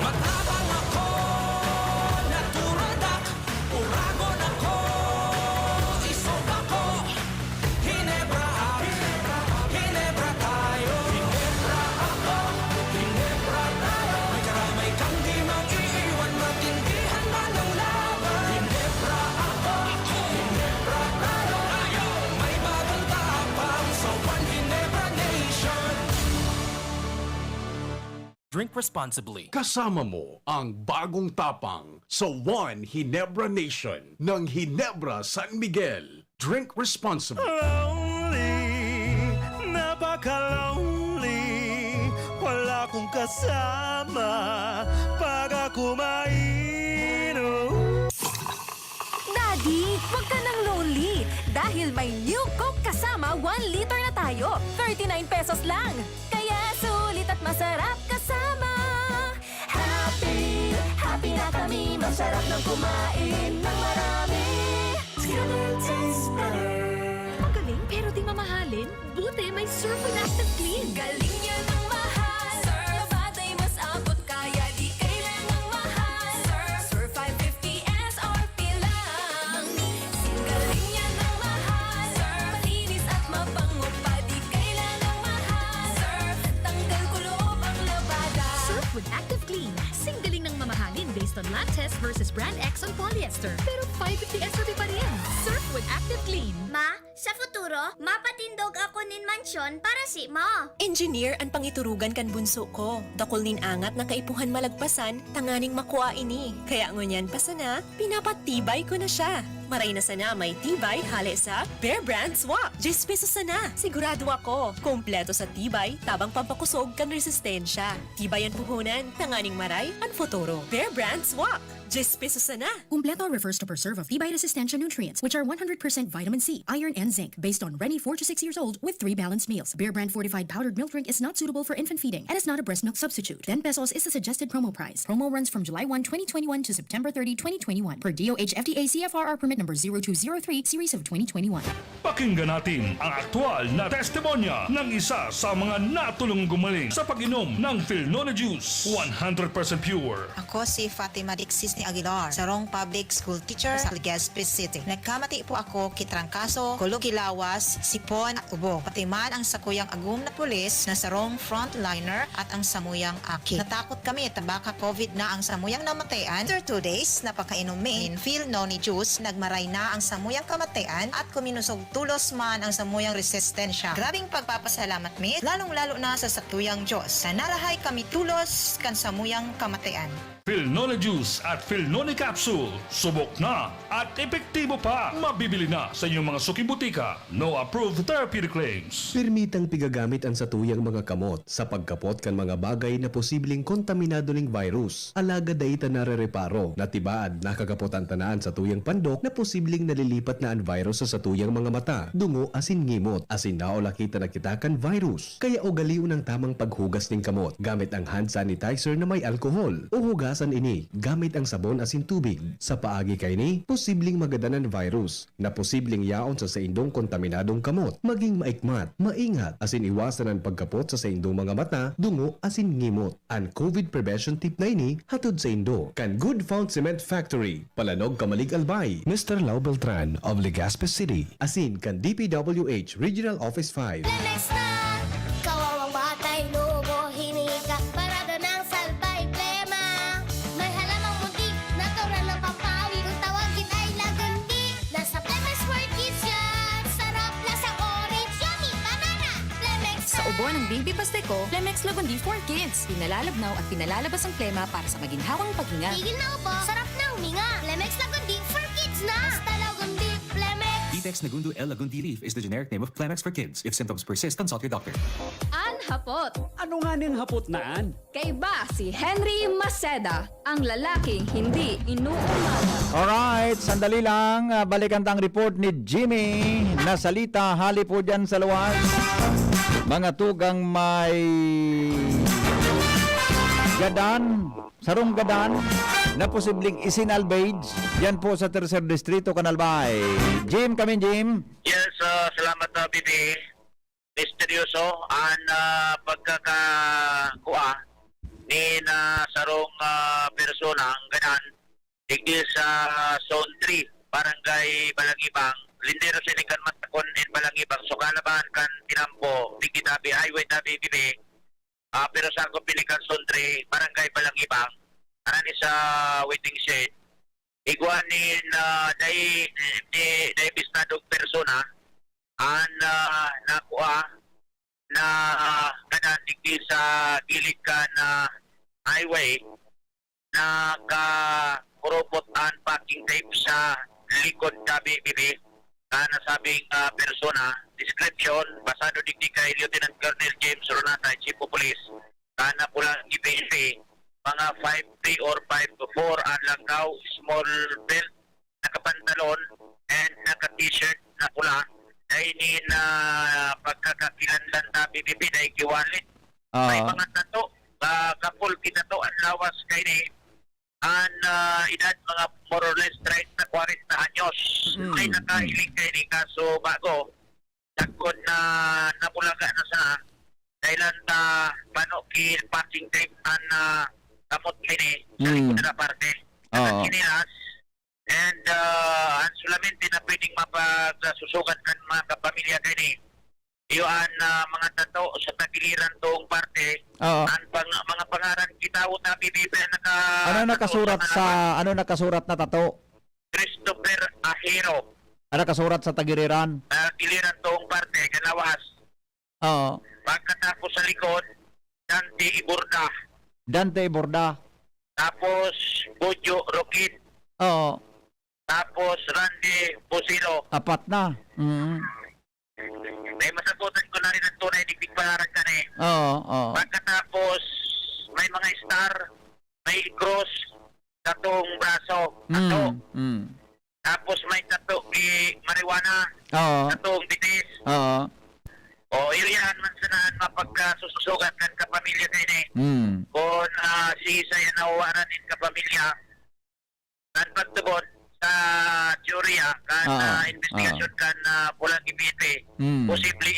Matabang ako, naturadak, uragon ako, isog ako, Hinebra tayo, Hinebra ako, Hinebra tayo, may karamay kang di mag-iiwan, matindihan man ang laban. Hinebra ako, Hinebra tayo, may bagong tapang sa One Hinebra Nation. Drink responsibly. Kasama mo ang bagong tapang sa One Hinebra Nation ng Hinebra San Miguel. Drink responsibly. Lonely, napaka-lonely, wala akong kasama pag ako mainom. Daddy, huwag ka nang lonely. Dahil may New Coke kasama 1 liter na tayo. 39 pesos lang. Kaya sulit at masarap kasama. Happy, happy na kami. Masarap nang kumain ng marami. Together tastes better. Magaling pero di mamahalin. Buti may Surf and Active Clean. Galing niya ng mahal. Surf at ay mas abot kaya di kailangang mahal. Surf 550 SRP lang. Galing niya ng mahal. Surf malinis at mabango pa di kailangang mahal. Surf tanggal kulob ang labada. Surf with Active Clean. Singgaling ng mamahalin based on lab test versus brand X on polyester. Pero 550 SRP pa rin. Surf with Active Clean. Ma, sa futuro, mapatindog ako nin mansyon para si mo. Engineer ang pangiturugan kan bunso ko. Dakol nin angat ng kaipuhan malagpasan, tanganing makuha ini. Kaya ngunyan pa sana, pinapatibay ko na siya. Maray na sana may tibay hali sa Bear Brand Swak. 10 pesos sana. Sigurado ako. Kompleto sa tibay, tabang pampakusog kan resistensya. Tibay ang puhunan, tanganing maray, ang futuro. Bear Brand Swak. 10 pesos sana. Kumpleto refers to per serve of Tibay resistensya nutrients, which are 100% vitamin C, iron, and zinc, based on Rennie 4 to 6 years old with 3 balanced meals. Bear Brand fortified powdered milk drink is not suitable for infant feeding and is not a breast milk substitute. 10 pesos is the suggested promo price. Promo runs from July 1, 2021 to September 30, 2021 per DOH FDA CFRR permit number 0203 series of 2021. Pakinggan natin ang aktual na testimonya ng isa sa mga natulong gumaling sa pag-inom ng Philnona Juice. 100% pure. Ako si Fatima Dixis ni Aguilar, sarong public school teacher sa Legazpi City. Nagkamati po ako kitrangkaso, kulugilawas, sipon at ubo. Pati man ang sakuyang agum na pulis na sarong frontliner at ang samuyang aki. Natakot kami at baka COVID na ang samuyang namatayan. After 2 days, napakainom min Philnona Juice, nagmaray na ang samuyang kamatayan at kuminusog tulos man ang samuyang resistensya. Grabing pagpapasalamat mi, lalong-lalo na sa sakuyang Diyos na narahay kami tulos kan samuyang kamatayan. Philnona Juice at Philnona Capsule. Subok na at epektibo pa. Mabibili na sa inyong mga suki-butika. No approved therapeutic claims. Permitang pigagamit ang satuyang mga kamot sa pagkapot kan mga bagay na posibleng kontaminado ng virus. Alaga daita narereparo, natibaad nakakapot ang tanaan sa tuyang pandok na posibleng nalilipat na ang virus sa satuyang mga mata, dungo asin ngimot, asin naola kita na kita kan virus. Kaya ugaliw ng tamang paghugas ng kamot gamit ang hand sanitizer na may alkohol o hugasan ini gamit ang sabon asin tubig. Sa paagi kay ni, posibleng magadanan virus na posibleng yaon sa indong kontaminadong kamot. Maging maikmat, maingat, asin iwasan ang pagkapot sa indong mga mata, dungo asin ngimot. Ang COVID prevention tip na ini hatod sa indo kan Good Found Cement Factory, Palanog, Kamalig, Albay, Mr. Lau Beltran of Legazpi City, asin kan DPWH Regional Office 5. Lemex na! Kawawang batay, lubo, hinika, parada ng salbay, plema. May halamang muntik, natural na papawi, kung tawagin ay lagandi. Nasa Lemex for Kids yan! Sarap, lasang orange, yummy, banana! Lemex na! Sa ubo ng baby pasteko, Lemex Lagundi for Kids. Pinalalabnaw at pinalalabas ang plema para sa maginhawang paghinga. Tigil na upo, sarap na huminga. Lemex Lagundi for Kids na! Basta Lagundi, Lemex! Detex Nagundu L. Lagundi Leaf is the generic name of Plemex for kids. If symptoms persist, consult your doctor. Anhapot. Ano nga niyang hapot naan? Kay ba si Henry Maceda, ang lalaking hindi inuumaga. Alright, sandali lang. Balikan tang report ni Jimmy. Nasalita, hali po dyan sa luwas. Mga tugang may gadan, sarong gadan, na posibleng isinalvage. Yan po sa Tercer Distrito, Canalbay. Jim, kami Jim. Yes, salamat Bibi. Misteryoso ang pagkakakuha ni na sarong persona ang ganan digdi sa Zone 3, Barangay Balangibang, Lindero Sinikan Matakon in Balangibang, so kalabahan kan Tinampo, digdi tabi highway tabi Bibi. Pero sa ako pilikan Zone 3, Barangay Balangibang, ani sa waiting shed. Iguanin na bisnadong persona ang nakuha na kanan digdi sa gilid ka na highway na kakurupot ang parking tape sa likod tabi bibi na nasabing persona. Description basado digdi kay Lieutenant Colonel James Ronata, Chief of Police, kana pulang GPNP, mga 5'3" or 5'4" ang langkaw, small belt, nakapantalon, and naka-t-shirt na pula. Dahil ni na pagkakakilanlan na BBB na ikiwalit. May mga tato, kapul kinato ang lawas kay ni ang edad mga more or less 30 na 40 anyos. Ay nakahiling kay ni kaso bago, takot na napulaga na sa dahil na panokil parking tape ang kamot kini sa likod na parte. Kinilas and solamente na pwedeng mapagsusugan kan mga kapamilya kini. Iyon mga tato sa tagiliran tong parte. Ang mga pangaran kita na bibibe naka Ano nakasurat na tato? Christopher Ahero. Ano nakasurat sa tagiliran? Tagiliran tong parte kanawas. Pagkatapos sa likod, Dante Iborda. Dante Iborda. Tapos Bojo Roquin. Oo. Tapos tapos Randy Busilo. Apat na. Mm. May masagutan ko na rin ang tunay digdig balaran ka na eh. Oo. Pagkatapos may mga star, may cross, tatong braso, tato. Tapos may tato ni marijuana, Oo. tatong bitis. Oo. O iriyan man sanahan mapagkasusugat kan kapamilya kayo ni. Kung si Isaya nawawaran din kapamilya, kan pagtubod sa teorya, kan investigasyon kan pulang ibite, posible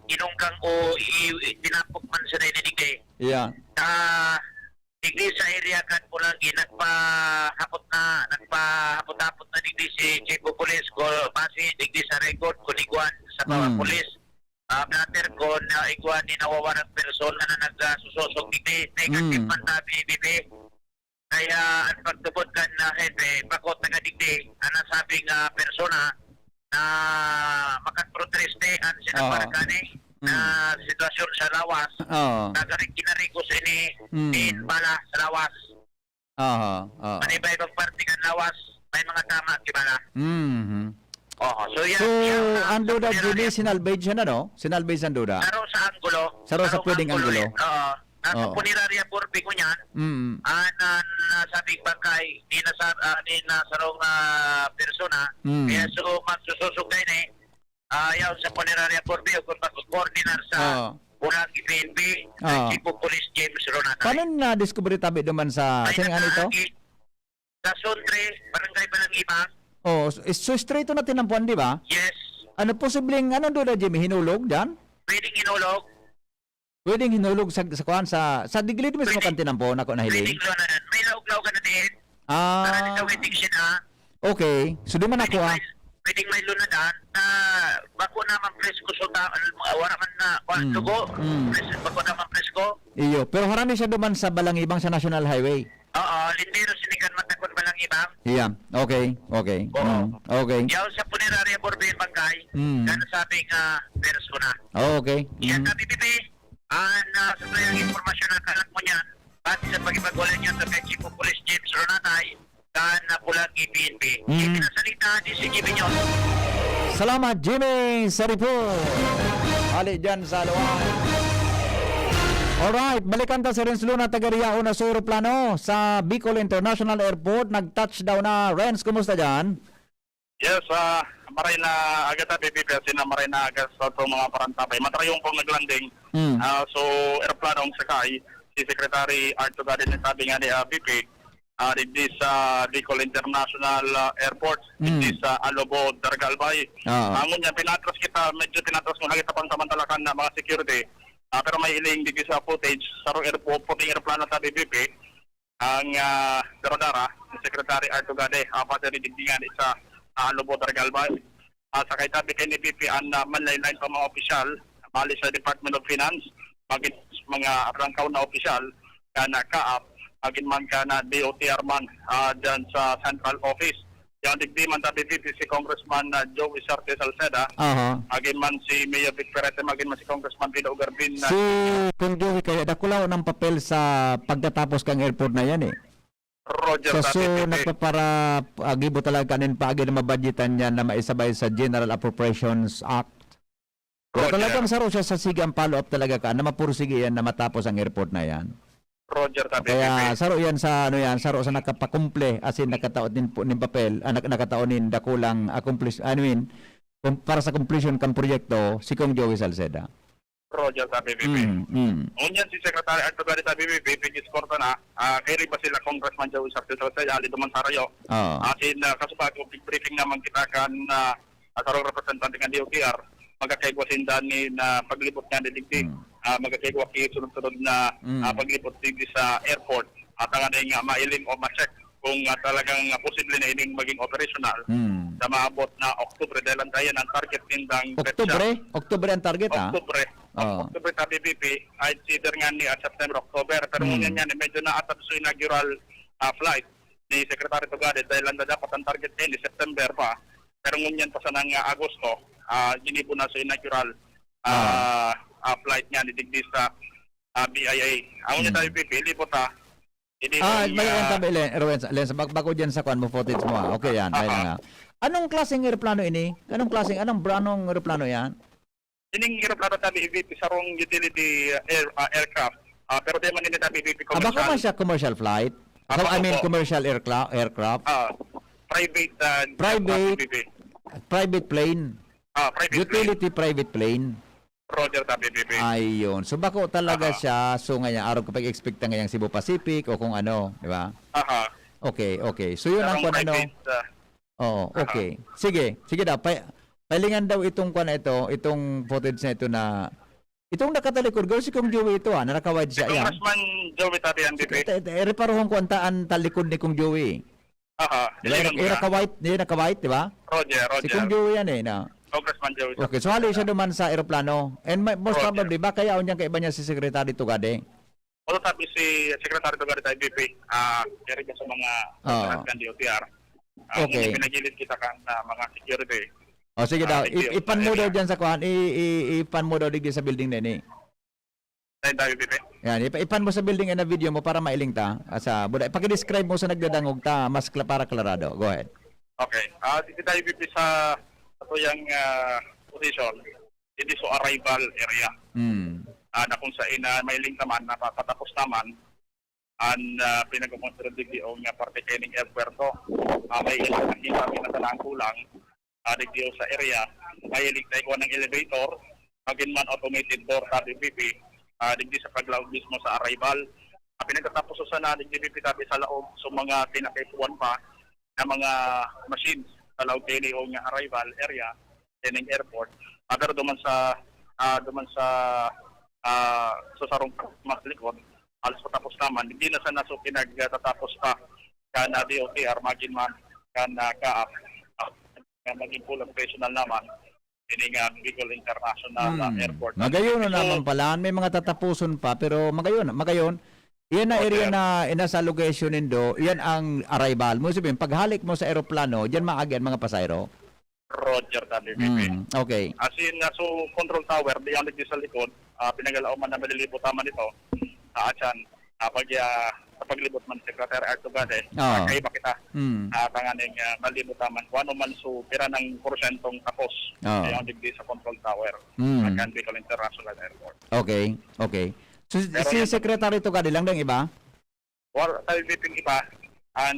inungkang o tinapok man sa nininig Yeah. digdi sa area kan Pulangi nagpahapot na digdi si Chief of Police ko base digdi sa record ko iguan sa mga police blatter ko na iguan ni nawawarang person na nagsusosog digdi negative man na BBB kaya ang pagtubod kan na hepe bakot na digdi ang sabing persona na makatproteste ang sinaparakani na sitwasyon sa lawas. Nagaring kinarikos ini in bala sa lawas. Manibay ibang parte kan lawas, may mga tama kibala. So yan. So, ang duda Jimmy, sinalvage siya na, no? Sinalvage ang duda. Saro sa anggulo. Saro sa pwedeng anggulo. Nasa puniraria purpi ko niyan. Nasabing bangkay, ni nasarong persona. Kaya so, magsususugay na ayaw sa puneraria purpi o kung mag-coordinar sa unang PNP, Chief of Police James Ronatay. Paano na-discover tabi duman sa sinangan ito? Sa Suntre, Barangay Balangibang. So straight na tinampuan, di ba? Yes. Ano posibleng, ano doon na Jimmy, hinulog dyan? Pwedeng hinulog. Pwedeng hinulog sa kuhan sa diglid mismo kan tinampon ako nahiling. Pwedeng lunanan. May laog-laog ka na din. Para sa waiting siya na. Okay. So duman ako Pwedeng may lunadan na bako naman presko so waraman na lugo. Bako naman presko. Iyo, pero harami siya duman sa Balangibang sa National Highway. Oo, lindero sinikan matakon Balangibang. Yeah, okay. Okay. Okay. Yaw sa puneraria Borbe Bangkay, kana sabing persona. Okay. Yan na BBB, sa sayang informasyon na kalat mo niyan, pati sa pag-ipagulan niyo sa Chief of Police James Ronatay, na Pulangi PNP. Ipinasalita ni si Jimmy Nyon. Salamat Jimmy sa report. Ali dyan sa luwan. Alright, balikan ta si Renz Luna Tagariao na sa aeroplano sa Bicol International Airport. Nag-touchdown na. Renz, kumusta dyan? Yes, maray na agad na PPP na maray na agad sa mga parantapay. Matrayong pong naglanding. So, aeroplanong sakay, si Secretary Arto Gadin sabi nga ni PP, di sa Bicol International Airport, di sa Alobo, Dargalbay. Angon niya, medyo pinatras mo nakita pang samantalakan na mga security. Pero may iling digis sa footage sa puting aeroplano sa BBP ang Darodara, si Secretary Arto Gade, pati rinigdingan sa Alobo, Dargalbay. Sa kay tabi kay ni BP ang manlaylain sa mga opisyal, mali sa Department of Finance, maging mga rangkaw na opisyal, na kaap, agin man ka na DOTR man dyan sa central office. Yan digdi man tabi si Congressman Joey Sarte Salceda. Agin man si Mayor Vic Perete, agin man si Congressman Pino Ugarbin. Si Kung Joey, kaya dakulaw ng papel sa pagtatapos kang airport na yan eh. Roger, so nagpapara agibo talaga kanin paagi na mabudgetan niya na maisabay sa General Appropriations Act. Kaya talagang saro siya sa sigang follow-up talaga ka na mapursige yan na matapos ang airport na yan. Roger, kaya saro yan sa saro sa nakapakumple as in nakataon din po nin papel, nakataon din dakulang accomplish para sa completion kang proyekto si Kong Joey Salceda. Roger sa BBP. Unyan si Secretary Arto Gade sa BBP, Pigis Corta na, kaya ba sila Congressman Joey Sarte Salceda, Ali Duman Sarayo. Asin kasubag public briefing naman kita kan sarong representante ng DOTR, magkakaigwasin dani na paglipot nga niligdig. Magkakaigwa sunod-sunod na paglipot digdi sa airport at ang nga mailing o ma-check kung talagang posible na ining maging operational sa maabot na Oktubre dahil antayan ang target nindang Oktubre ang target Oktubre ta BBP ay either nga ni September, October pero ngunyan yan medyo na atap sa inaugural flight ni Secretary Tugade dahil ang dapat ang target ni September pa pero ngunyan pa sa nang Agosto ginibo na sa inaugural flight niya ni digdi sa BIA. Ang niya tayo pipili po ta Hindi May tabi, Lens, bago dyan sa kwan mo, footage mo. Okay yan, ayun nga. Anong klaseng aeroplano ini? Anong branong aeroplano yan? Ining aeroplano tabi EVP sarong utility aircraft. Pero di man ini tabi EVP Baka commercial. man siya commercial flight? Commercial aircraft? Private Private. EVP. Private plane? Private plane. Utility private plane? Roger tabi EVP. Ayun. So bako talaga siya, so ngayon, araw ko pag-expect na ngayong Cebu Pacific o kung ano, di ba? Okay. So yun ang kwan ano. Oo, okay. Sige daw. Palingan daw itong kwan na ito, itong footage na ito na, itong nakatalikod, girl, si Kung Joey ito nakawide siya yan. Congressman Joey tabi ang EVP. Reparuhan ko ang talikod ni Kung Joey. Nakawide, di ba? Roger. Si Kung Joey yan na. Congressman Joey. Okay, so hali siya naman sa aeroplano. And most probably, ba kaya niya kaiba niya si Secretary Tugade? Although sabi si Secretary Tugade tayo EVP, kaya rin sa mga kan DOTR. Okay. Pinagilid kita kan mga security. O sige daw, Thank you. ipan mo daw dyan sa kuhan, ipan mo daw digdi sa building na ini. Tayo EVP. Yan, ipan mo sa building na video mo para mailing ta. Paki-describe mo sa nagdadangog ta, mas para klarado. Go ahead. Okay. Dito tayo EVP sa yung position. Dito sa arrival area. Na kung sa mailing naman, napatapos naman, pinag-umontrol digdi o nga participating airpuerto. May ilang nakita pinatalaan kulang digdi sa area. May ilig tayo ng elevator, magin man automated door sa DPP, digdi sa paglaog mismo sa arrival. Pinagtatapos sa na digdi tabi sa laog so mga pinakaipuan pa na mga machines sa laog daily o nga arrival area in airport. Pero duman sa sarong mas likod, alas patapos naman, hindi na sana so pinagtatapos pa kana DOTR magin man kana kaap maging full operational naman ini nga Bicol International Airport. Magayon naman pala, may mga tatapuson pa pero magayon. Iyan na area na inasa location nindo, iyan ang arrival. Mo sabihin, paghalik mo sa eroplano, diyan maagyan mga pasayro. Roger WPP. Okay. As in, so control tower, di ang sa likod, pinagalaw man na malilibot naman ito. Paglibot man Secretary Artugade, kaya ba kita? Tanganing malibot naman, kung ano man so pira ng porsyentong tapos yung digdi sa control tower. Ang Bicol International Airport. Okay. So, si Secretary Tugade lang dang iba? Tayo viping iba,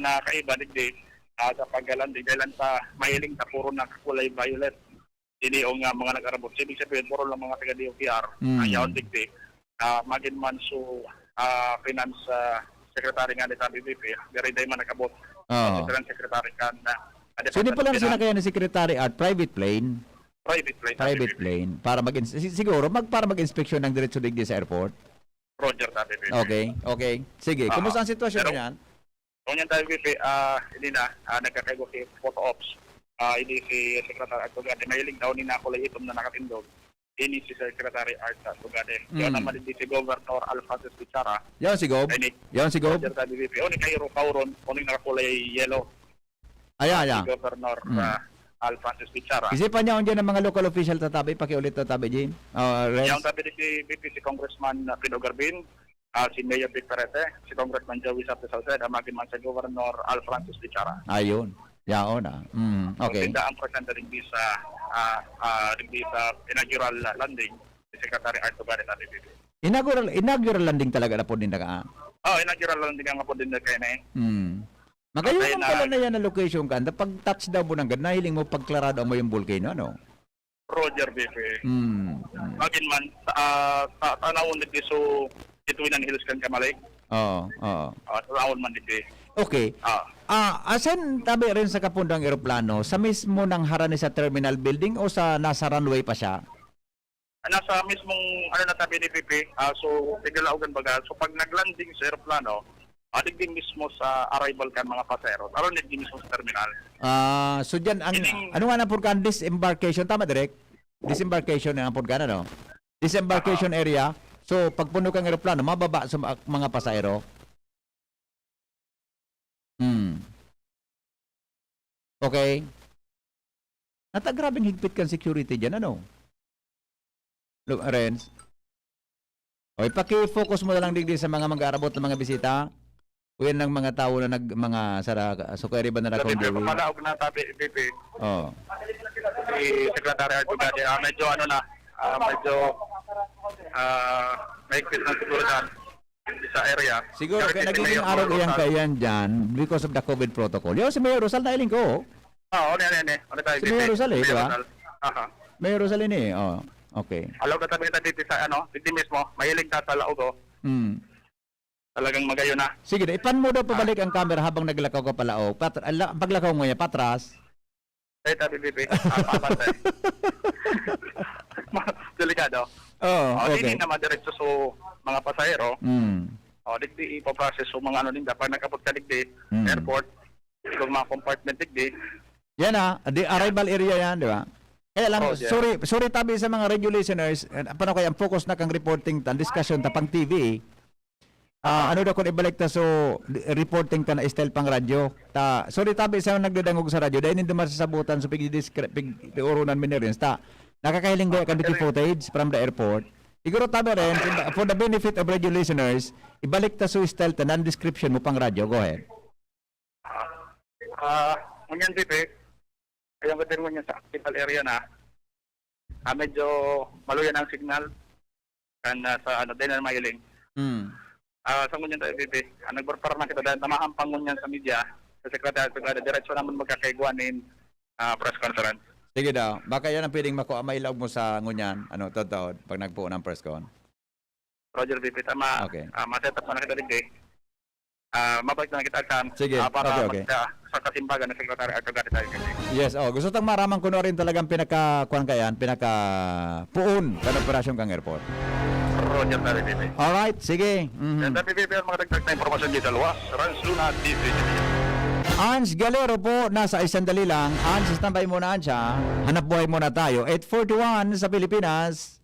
na kaiba digdi, sa paggalanding, dahil sa mahiling na puro na kulay violet. Hindi o nga mga nag-arabot. Ibig sabihin, puro lang mga taga-DOTR, ayaw digdi, magin man so finance secretary nga ni Tabi VP, very day man nakabot. Secretary ka na. So, hindi pa lang sinakaya ni Secretary at private plane? Private plane. Para siguro, para mag-inspeksyon ng diretso digdi sa airport? Roger Tabi VP. Okay. Sige, kumusta ang sitwasyon na yan? Kung yan tayo VP, hindi na, nagkakaigo si photo ops. Hindi si Secretary Art Tugade. Mahiling daw ni nakulay itom na nakatindog. Ini si Secretary Art Tugade. Yun naman hindi si Governor Alfonso Pichara. Yan si Gob. Roger Tabi VP. O ni Cairo Kauron, o ni nakakulay yellow. Ayan. Si Governor Alfonso Pichara. Isipan niya dyan ng mga local official tatabi, pakiulit tatabi, Jim. Yung tabi si VP, si Congressman Pino Garbin, si Mayor Vic Perete, si Congressman Joey Sapte Salceda, maging man si Governor Al Francis Pichara. Ayun. Yaon okay. Ang presenter rin sa inaugural landing si Secretary Art Tugade na DPP. Inaugural landing talaga na po din na Inaugural landing nga po din na kayo na Magayon pala na yan na location ka. Pag touch daw mo ng ganda, hiling mo pagklarado mo yung volcano, ano? Roger BP. Magin man, tanawon nito so Ituin ang Hills kan Kamalik. Tanawon man dito. Okay. Asan tabi rin sa kapundang eroplano, sa mismo ng harani sa terminal building o sa nasa runway pa siya? Nasa mismong na tabi ni PP, so tigalaogan baga. So pag naglanding sa eroplano, digdi mismo sa arrival kan mga pasahero. Aron digdi mismo sa terminal. So diyan ano nga na purkan disembarkation tama direct? Disembarkation na purkan ano? Disembarkation area. So pagpuno kang eroplano, mababa sa mga pasahero. Okay. Grabing higpit kan security diyan ano? Look, Renz. Okay, paki-focus mo na lang digdi sa mga mag-aarabot ng mga bisita. Uyan ng mga tao na mga sukari ba na Sabi nakong ko pala, og na tabi, BP, Oh. si Secretary Artugade, medyo mahigpit ng seguridad sa area. Siguro Pero kaya si nagiging Mayor araw Rosal- iyan kayan dyan because of the COVID protocol. Yo, si Mayor Rosal nailing ko. Oo, ano tayo, Si Mayor Rosal eh, di ba? Aha. Mayor Rosal ini oh. Okay. Alaw ka tabi dito sa dito mismo, mahilig ka sa laog, Hmm. talagang magayo na. Sige, ipan mo daw pabalik ang camera habang naglakaw ka pala. Paglakaw mo yan, patras. Tayo tabi, BP, papantay. Delikado. Oh, okay. Hindi na madiretso sa mga pasahero. Hmm. Digdi ipaprocess so mga ninda pag nakapot ka digdi, airport, kung mga compartment digdi. Yan the arrival area yan, di ba? Kaya lang, Oh, yeah. sorry tabi sa mga radio listeners, paano kaya ang focus na kang reporting tan discussion tapang TV. Ano daw kung ibalik ta so reporting ta na style pang radyo. Sorry tabi sa nagdadangog sa radyo dahil hindi masasabutan so pig-urunan minerians ta. Nakakahiling gaya kan footage from the airport. Siguro tabi rin, for the benefit of radio listeners, ibalik ta so style ta non-description mo pang radyo. Go ahead. Ngunyan BP, ayang gatin mo niya sa capital area na, medyo maluyan ang signal, kan sa din na mailing. Sa ngunyan tayo BP, nagbarpar na kita dahil tamahampang ngunyan sa media, sa Secretary Pagada, diretso naman magkakaiguanin press conference. Sige daw, baka yan ang pwedeng mailaw mo sa ngunyan, totoo, pag nagpuo ng press con. Roger BP, tama, Okay. maset up na kita digdi. Mabalik na kita kan, Sige, para okay. sa kasimbagan ng Secretary Pagada tayo. Yes, gusto tang maramang kuno rin talagang pinaka-puon sa operasyon kang airport. Roger tayo BP. Alright, sige. Yan tayo BP, ang mga dagdag na impormasyon dito, luwas, Rans Luna TV. Ans Galero po, nasa isandali lang. Ans, standby muna siya. Hanap buhay muna tayo. 8:41 sa Pilipinas.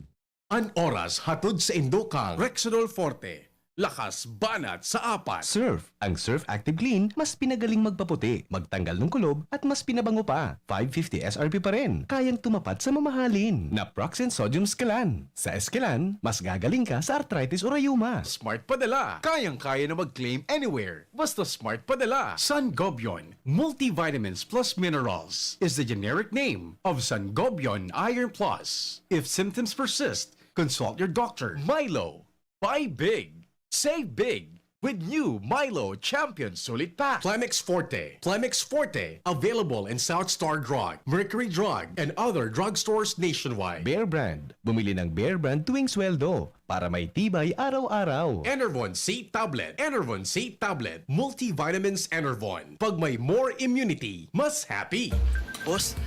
An oras hatod sa Indokang Rexonol Forte. Lakas banat sa apat. Surf. Ang Surf Active Clean, mas pinagaling magpaputi, magtanggal ng kulob, at mas pinabango pa. 550 SRP pa rin. Kayang tumapat sa mamahalin. Naproxen Sodium Escalan. Sa Escalan, mas gagaling ka sa arthritis o rayuma. Smart Padala. Kayang-kaya na mag-claim anywhere. Basta Smart Padala. Sangobion Multivitamins Plus Minerals is the generic name of Sangobion Iron Plus. If symptoms persist, consult your doctor. Milo. Buy big. Save big with new Milo Champion Sulit Pack. Plemex Forte. Plemex Forte. Available in South Star Drug, Mercury Drug, and other drugstores nationwide. Bear Brand. Bumili ng Bear Brand tuwing sweldo para may tibay araw-araw. Enervon C Tablet. Enervon C Tablet. Multivitamins Enervon. Pag may more immunity, mas happy. Boss,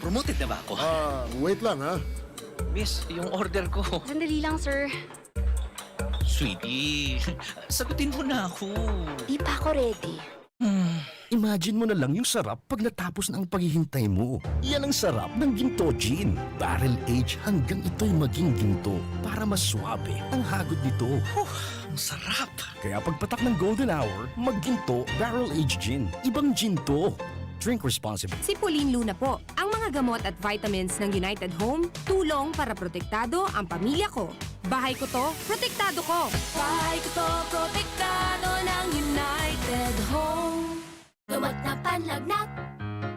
promoted na ba ako? Wait lang ha. Miss, yung order ko. Sandali lang, sir. Sweetie, sagutin mo na ako. Di pa ako ready. Imagine mo na lang yung sarap pag natapos na ang paghihintay mo. Yan ang sarap ng Ginto Gin. Barrel age hanggang ito'y maging ginto para mas swabe ang hagod nito. Ang sarap. Kaya pagpatak ng golden hour, magginto Barrel Age Gin. Ibang gin to. Drink responsibly. Si Pauline Luna po. Ang mga gamot at vitamins ng United Home, tulong para protektado ang pamilya ko. Bahay ko to, protektado ko. Bahay ko to, protektado ng United Home. Gamot na panlagnat,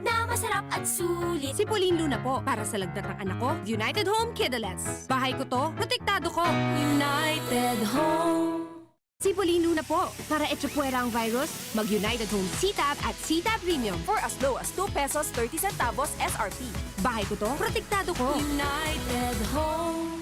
na masarap at sulit. Si Pauline Luna po, para sa lagnat ng anak ko, United Home Kidalets. Bahay ko to, protektado ko. United Home. Si Pauline Luna po, para etsapuera ang virus, mag-United Home CTAB at CTAB Premium for as low as 2 pesos 30 centavos SRP. Bahay ko to, protektado ko. United Home.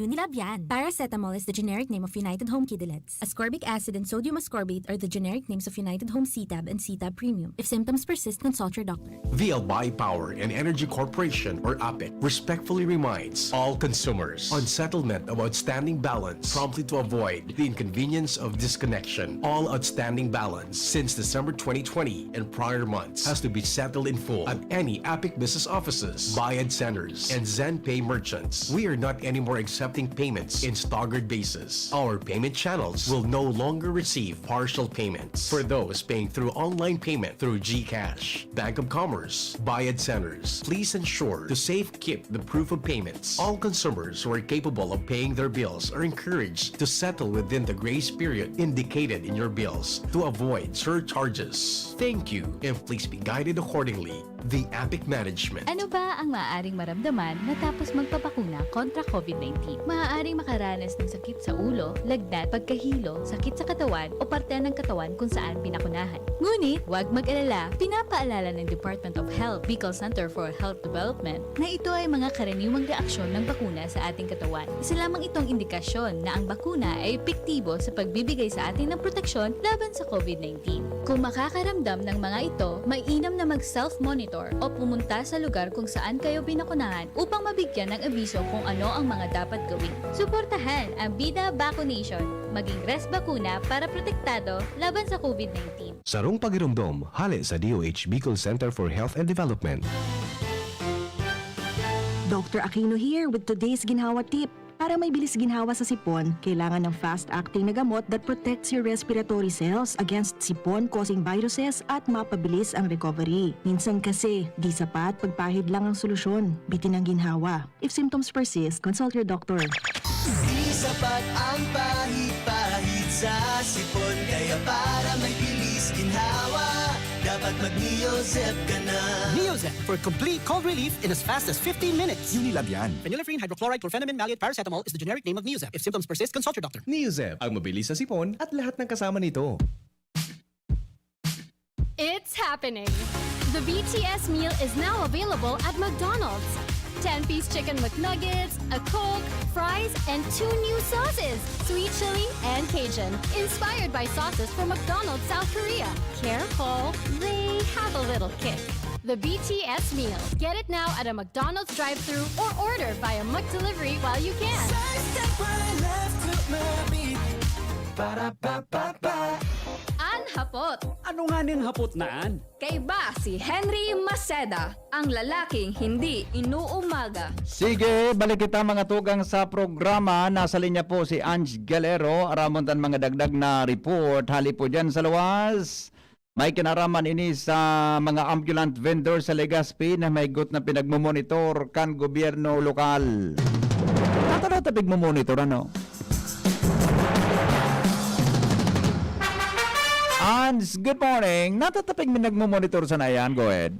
Unilab yan. Paracetamol is the generic name of United Home Kidalets. Ascorbic acid and sodium ascorbate are the generic names of United Home CTAB and CTAB Premium. If symptoms persist, consult your doctor. The Albay Power and Energy Corporation, or APEC, respectfully reminds all consumers on settlement of outstanding balance promptly to avoid the inconvenience of disconnection. All outstanding balance since December 2020 and prior months has to be settled in full at any APEC business offices, Bayad centers, and ZenPay merchants. We are not anymore exempt accepting payments in staggered basis. Our payment channels will no longer receive partial payments for those paying through online payment through GCash, Bank of Commerce, Bayad Centers. Please ensure to safekeep the proof of payments. All consumers who are capable of paying their bills are encouraged to settle within the grace period indicated in your bills to avoid surcharges. Thank you, and please be guided accordingly. The APIC Management. Ano ba ang maaaring maramdaman matapos magpapakuna kontra COVID-19? Maaaring makaranas ng sakit sa ulo, lagnat, pagkahilo, sakit sa katawan o parte ng katawan kung saan pinakunahan. Ngunit, huwag mag-alala, pinapaalala ng Department of Health, Bicol Center for Health Development na ito ay mga karaniwang reaksyon ng bakuna sa ating katawan. Isa lamang itong indikasyon na ang bakuna ay epektibo sa pagbibigay sa atin ng proteksyon laban sa COVID-19. Kung makakaramdam ng mga ito, mainam na mag-self-monitor o pumunta sa lugar kung saan kayo binakunahan upang mabigyan ng abiso kung ano ang mga dapat gawin. Suportahan ang Bida Vaccination, maging rest bakuna para protektado laban sa COVID-19. Sarong pagirumdom, hali sa DOH Bicol Center for Health and Development. Dr. Aquino here with today's ginhawa tip. Para may bilis ginhawa sa sipon, kailangan ng fast-acting na gamot that protects your respiratory cells against sipon-causing viruses at mapabilis ang recovery. Minsan kasi, di sapat pagpahid lang ang solusyon. Bitin ang ginhawa. If symptoms persist, consult your doctor. Di sapat ang pahit-pahit sa sipon, kaya para may bilis ginhawa, dapat mag-Neozep ka na. Neozep for complete cold relief in as fast as 15 minutes. Unilab yan. Phenylephrine, hydrochloride, chlorpheniramine, maleate, paracetamol is the generic name of Neozep. If symptoms persist, consult your doctor. Neozep, ang mabilis sa sipon at lahat ng kasama nito. It's happening! The BTS meal is now available at McDonald's. 10-piece chicken McNuggets, a Coke, fries, and 2 new sauces, sweet chili and Cajun, inspired by sauces from McDonald's South Korea. Careful, they have a little kick. The BTS meal. Get it now at a McDonald's drive-thru or order via McDelivery while you can. Anhapot. Ano nga ning hapot naan? Kay ba si Henry Maceda, ang lalaking hindi inuumaga. Sige, balik kita mga tugang sa programa. Nasa linya po si Ange Galero. Aramon tan mga dagdag na report. Hali po dyan sa luwas. May kinaraman ini sa mga ambulant vendor sa Legazpi na may gut na pinagmumonitor kan gobyerno lokal. Nato pigmumonitor ano? Ans, good morning. Natatapig mi nagmumonitor sa nayan. Go ahead.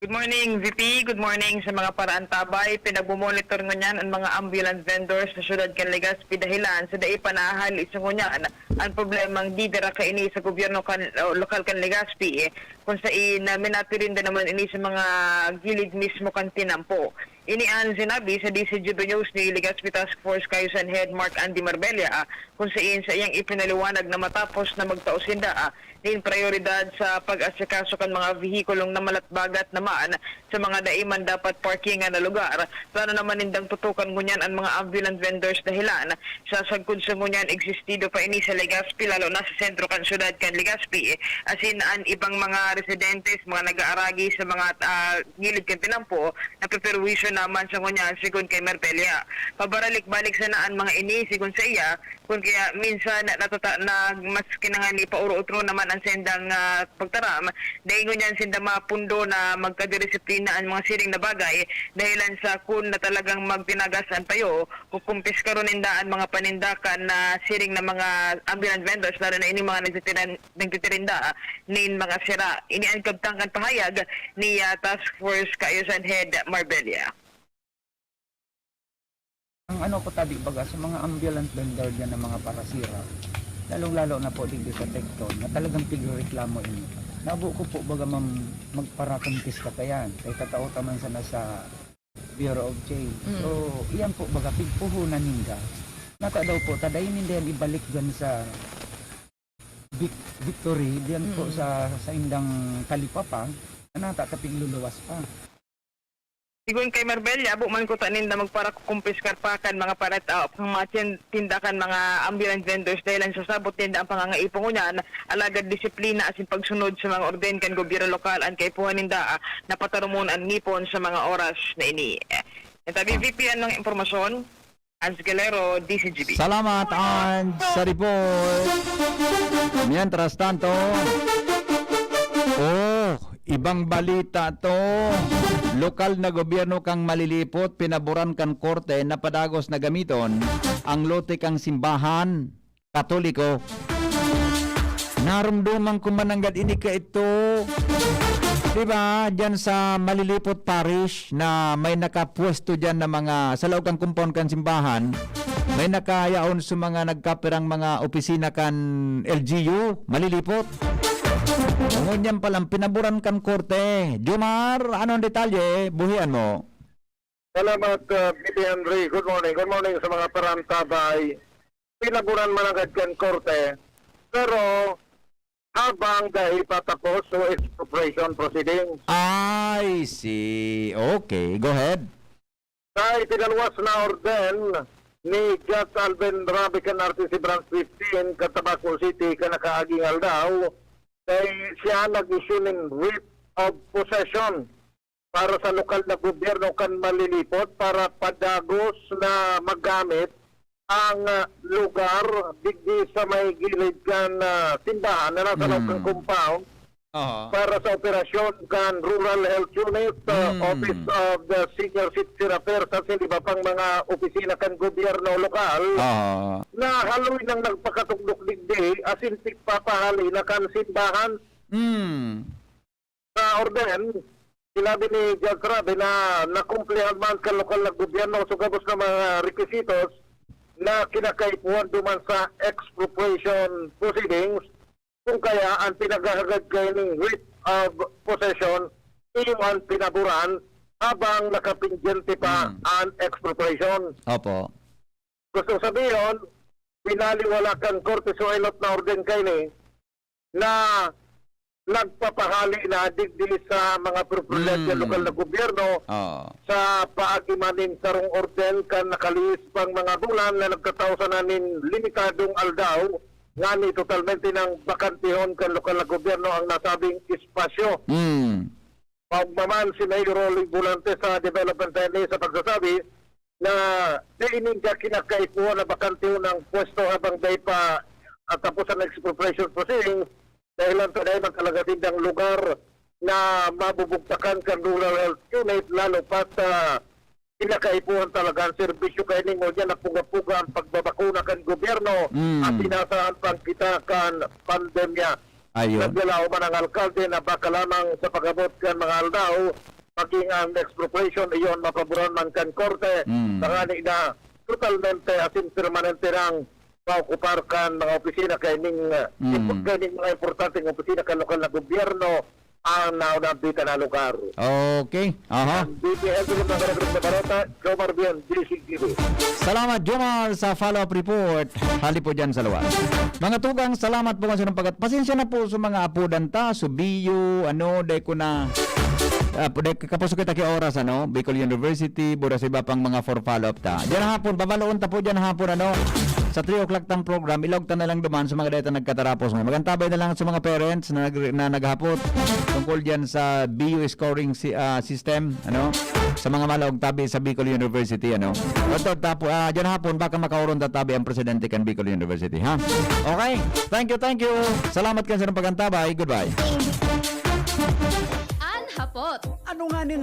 Good morning, VP. Good morning sa mga paraan tabay. Pinagmumonitor nga niyan ang mga ambulant vendors sa syudad kan Legazpi dahilan sa dai panahal isang ngunyan ang problemang di dira ka ini sa gobyerno kan lokal kan Legazpi kung sa minatirin din naman ini sa mga gilid mismo kan tinampo. Ini ang sinabi sa DCGB News ni Legazpi Task Force Kayusan Head Mark Andy Marbella kung sa iyang ipinaliwanag na matapos na magtausinda din prioridad sa pag-asikaso kan mga vehikulong na malatbagat naman sa mga daiman dapat parkingan na lugar. Plano naman nindang tutukan ngunyan ang mga ambulant vendors dahilan sa sagkod sa ngunyan existido pa ini sa Legazpi lalo na sa sentro kan syudad kan Legazpi asin ang ibang mga residentes, mga nag-aaragi sa mga gilid kan tinampo na preparation naman sa ngunyan sigun kay Marbella. Pabaralik-balik sa naan mga ini sigun sa iya kung kaya minsan mas kinangani pa uro-utro naman ang sendang pagtaram dahil ngunyan senda mapundo na magkadidisiplina ang mga siring na bagay dahilan sa kun na talagang magtinagasan payo kukumpis karon indaan mga panindakan na siring na mga ambulant vendors lalo na ini mga nagtitirinda nin mga sira. Ini ang kabtangkan pahayag ni Task Force Kayusan Head Marbella. Ang ano ko tabi baga sa mga ambulant vendor dyan ng mga parasira, lalong-lalo na po dito sa Tecton na talagang tigreklamo ini. Nabo ko po baga magparakontis ka kayan kay katao taman sa nasa Bureau of Trade. So, iyan po baga pigpuhunan ninda. Nata daw po, tadayin ninda yan ibalik dyan sa Victory, diyan po sa indang Talipapa, na nata kapig luluwas pa. Sigun kay Marbella, man ko tanin na magparakumpiskar pa kan mga parat mga tindakan mga ambulant vendors dahil sa sabot tinda ang pangangaipo ngunyan alagad disiplina asin pagsunod sa mga orden kan gobyerno lokal an kay puhaninda na patarumon ang ngipon sa mga oras na ini. Tabi VP anong impormasyon? Ansgelero, DCGB. Salamat, Ange, sa report. Mientras tanto, ibang balita to. Lokal na gobyerno kang malilipot, pinaboran kan korte na padagos na gamiton ang lote kang simbahan Katoliko. Narumduman ko mananggad ini ka ito. Diba, dyan sa Malilipot Parish na may nakapwesto dyan na mga sa loob kang compound kan simbahan, may nakayaon sa mga nagkapirang mga opisina kan LGU, Malilipot. Ngunyan palang pinaburan kan korte. Jomar, anong detalye? Buhian mo. Salamat, Bibi Henry. Good morning. Good morning sa mga parantabay. Pinaburan managad kan korte. Pero habang dahil patapos so expropriation proceedings. I see. Okay, go ahead. Kaya tinalwas na orden ni Judge Alvin Rabican RTC Branch 15 Cotabato City kanakaaging aldaw kay siya nag-issue ng writ of possession para sa lokal na gobyerno kan Malilipot para padagos na magamit ang lugar digdi sa may gilid kan simbahan na nasa loob ng compound para sa operasyon kan Rural Health Unit, Office of the Senior Citizen Affairs at iba pang mga opisina kan gobyerno lokal na haloy nang nagpakatugdok digdi asintik papahali na kan simbahan sa orden. Sinabi ni Judge Rabi na nakumplihan man kan lokal na gobyerno sa gabos na mga requisitos na kinakaipuan duman sa expropriation proceedings kung kaya ang pinagahagad kayo ng writ of possession iyon pinaburan habang nakapindyente pa ang expropriation. Opo. Gusto sabihin, pinaliwala kang korte so elot na orden kayo na nagpapahali na digdi sa mga propriedad ng lokal na gobyerno sa paagimanin sarong orden kan nakalis pang mga bulan na nagkatawsan namin limitadong aldaw nga ni totalmente ng bakantihon kan lokal na gobyerno ang nasabing espasyo. Pagmaman si Mayor Rolly Bulante sa Development NA sa pagsasabi na diininga kinakaipuan na bakantihon ng pwesto habang day pa at tapos ang expropriation proceedings dahil ang tunay talaga din ang lugar na mabubugtakan kan Rural Health Unit lalo pat kinakaipuhan talaga ang serbisyo kayo ninyo dyan na puga-puga ang pagbabakuna kan gobyerno at sinasaan pang kita kan pandemya. Nagdalaw man ang alkalde na baka lamang sa pagabot kan mga aldaw maging ang expropriation iyon mapaboran man kan korte sakali na totalmente asin permanente ng maokupar kan mga opisina kay ning mga importanteng opisina kan lokal na gobyerno ang naunabita na lugar. Okay. BPL ng mga grupo na balota, Jomar Bian, DCTV. Salamat Jomar sa follow-up report. Hali po dyan sa luwas. Mga tugang, salamat po kasi ng pagkat. Pasensya na po sa mga apudanta, Subiyo, day ko na kapos kita kay oras Bicol University, bura sa iba pang mga for follow-up ta. Diyan hapon, babaloon ta po dyan hapon sa 3 o'clock tang program, ilog ta na lang duman sa mga data nagkatarapos mo. Magantabay na lang sa mga parents na naghapot tungkol dyan sa BU scoring system, sa mga malaog tabi sa Bicol University, dyan hapon, baka makauron tabi ang presidente kan Bicol University, ha? Okay, thank you. Salamat kan sa pagantabay, goodbye. Hapot. Ano nga ning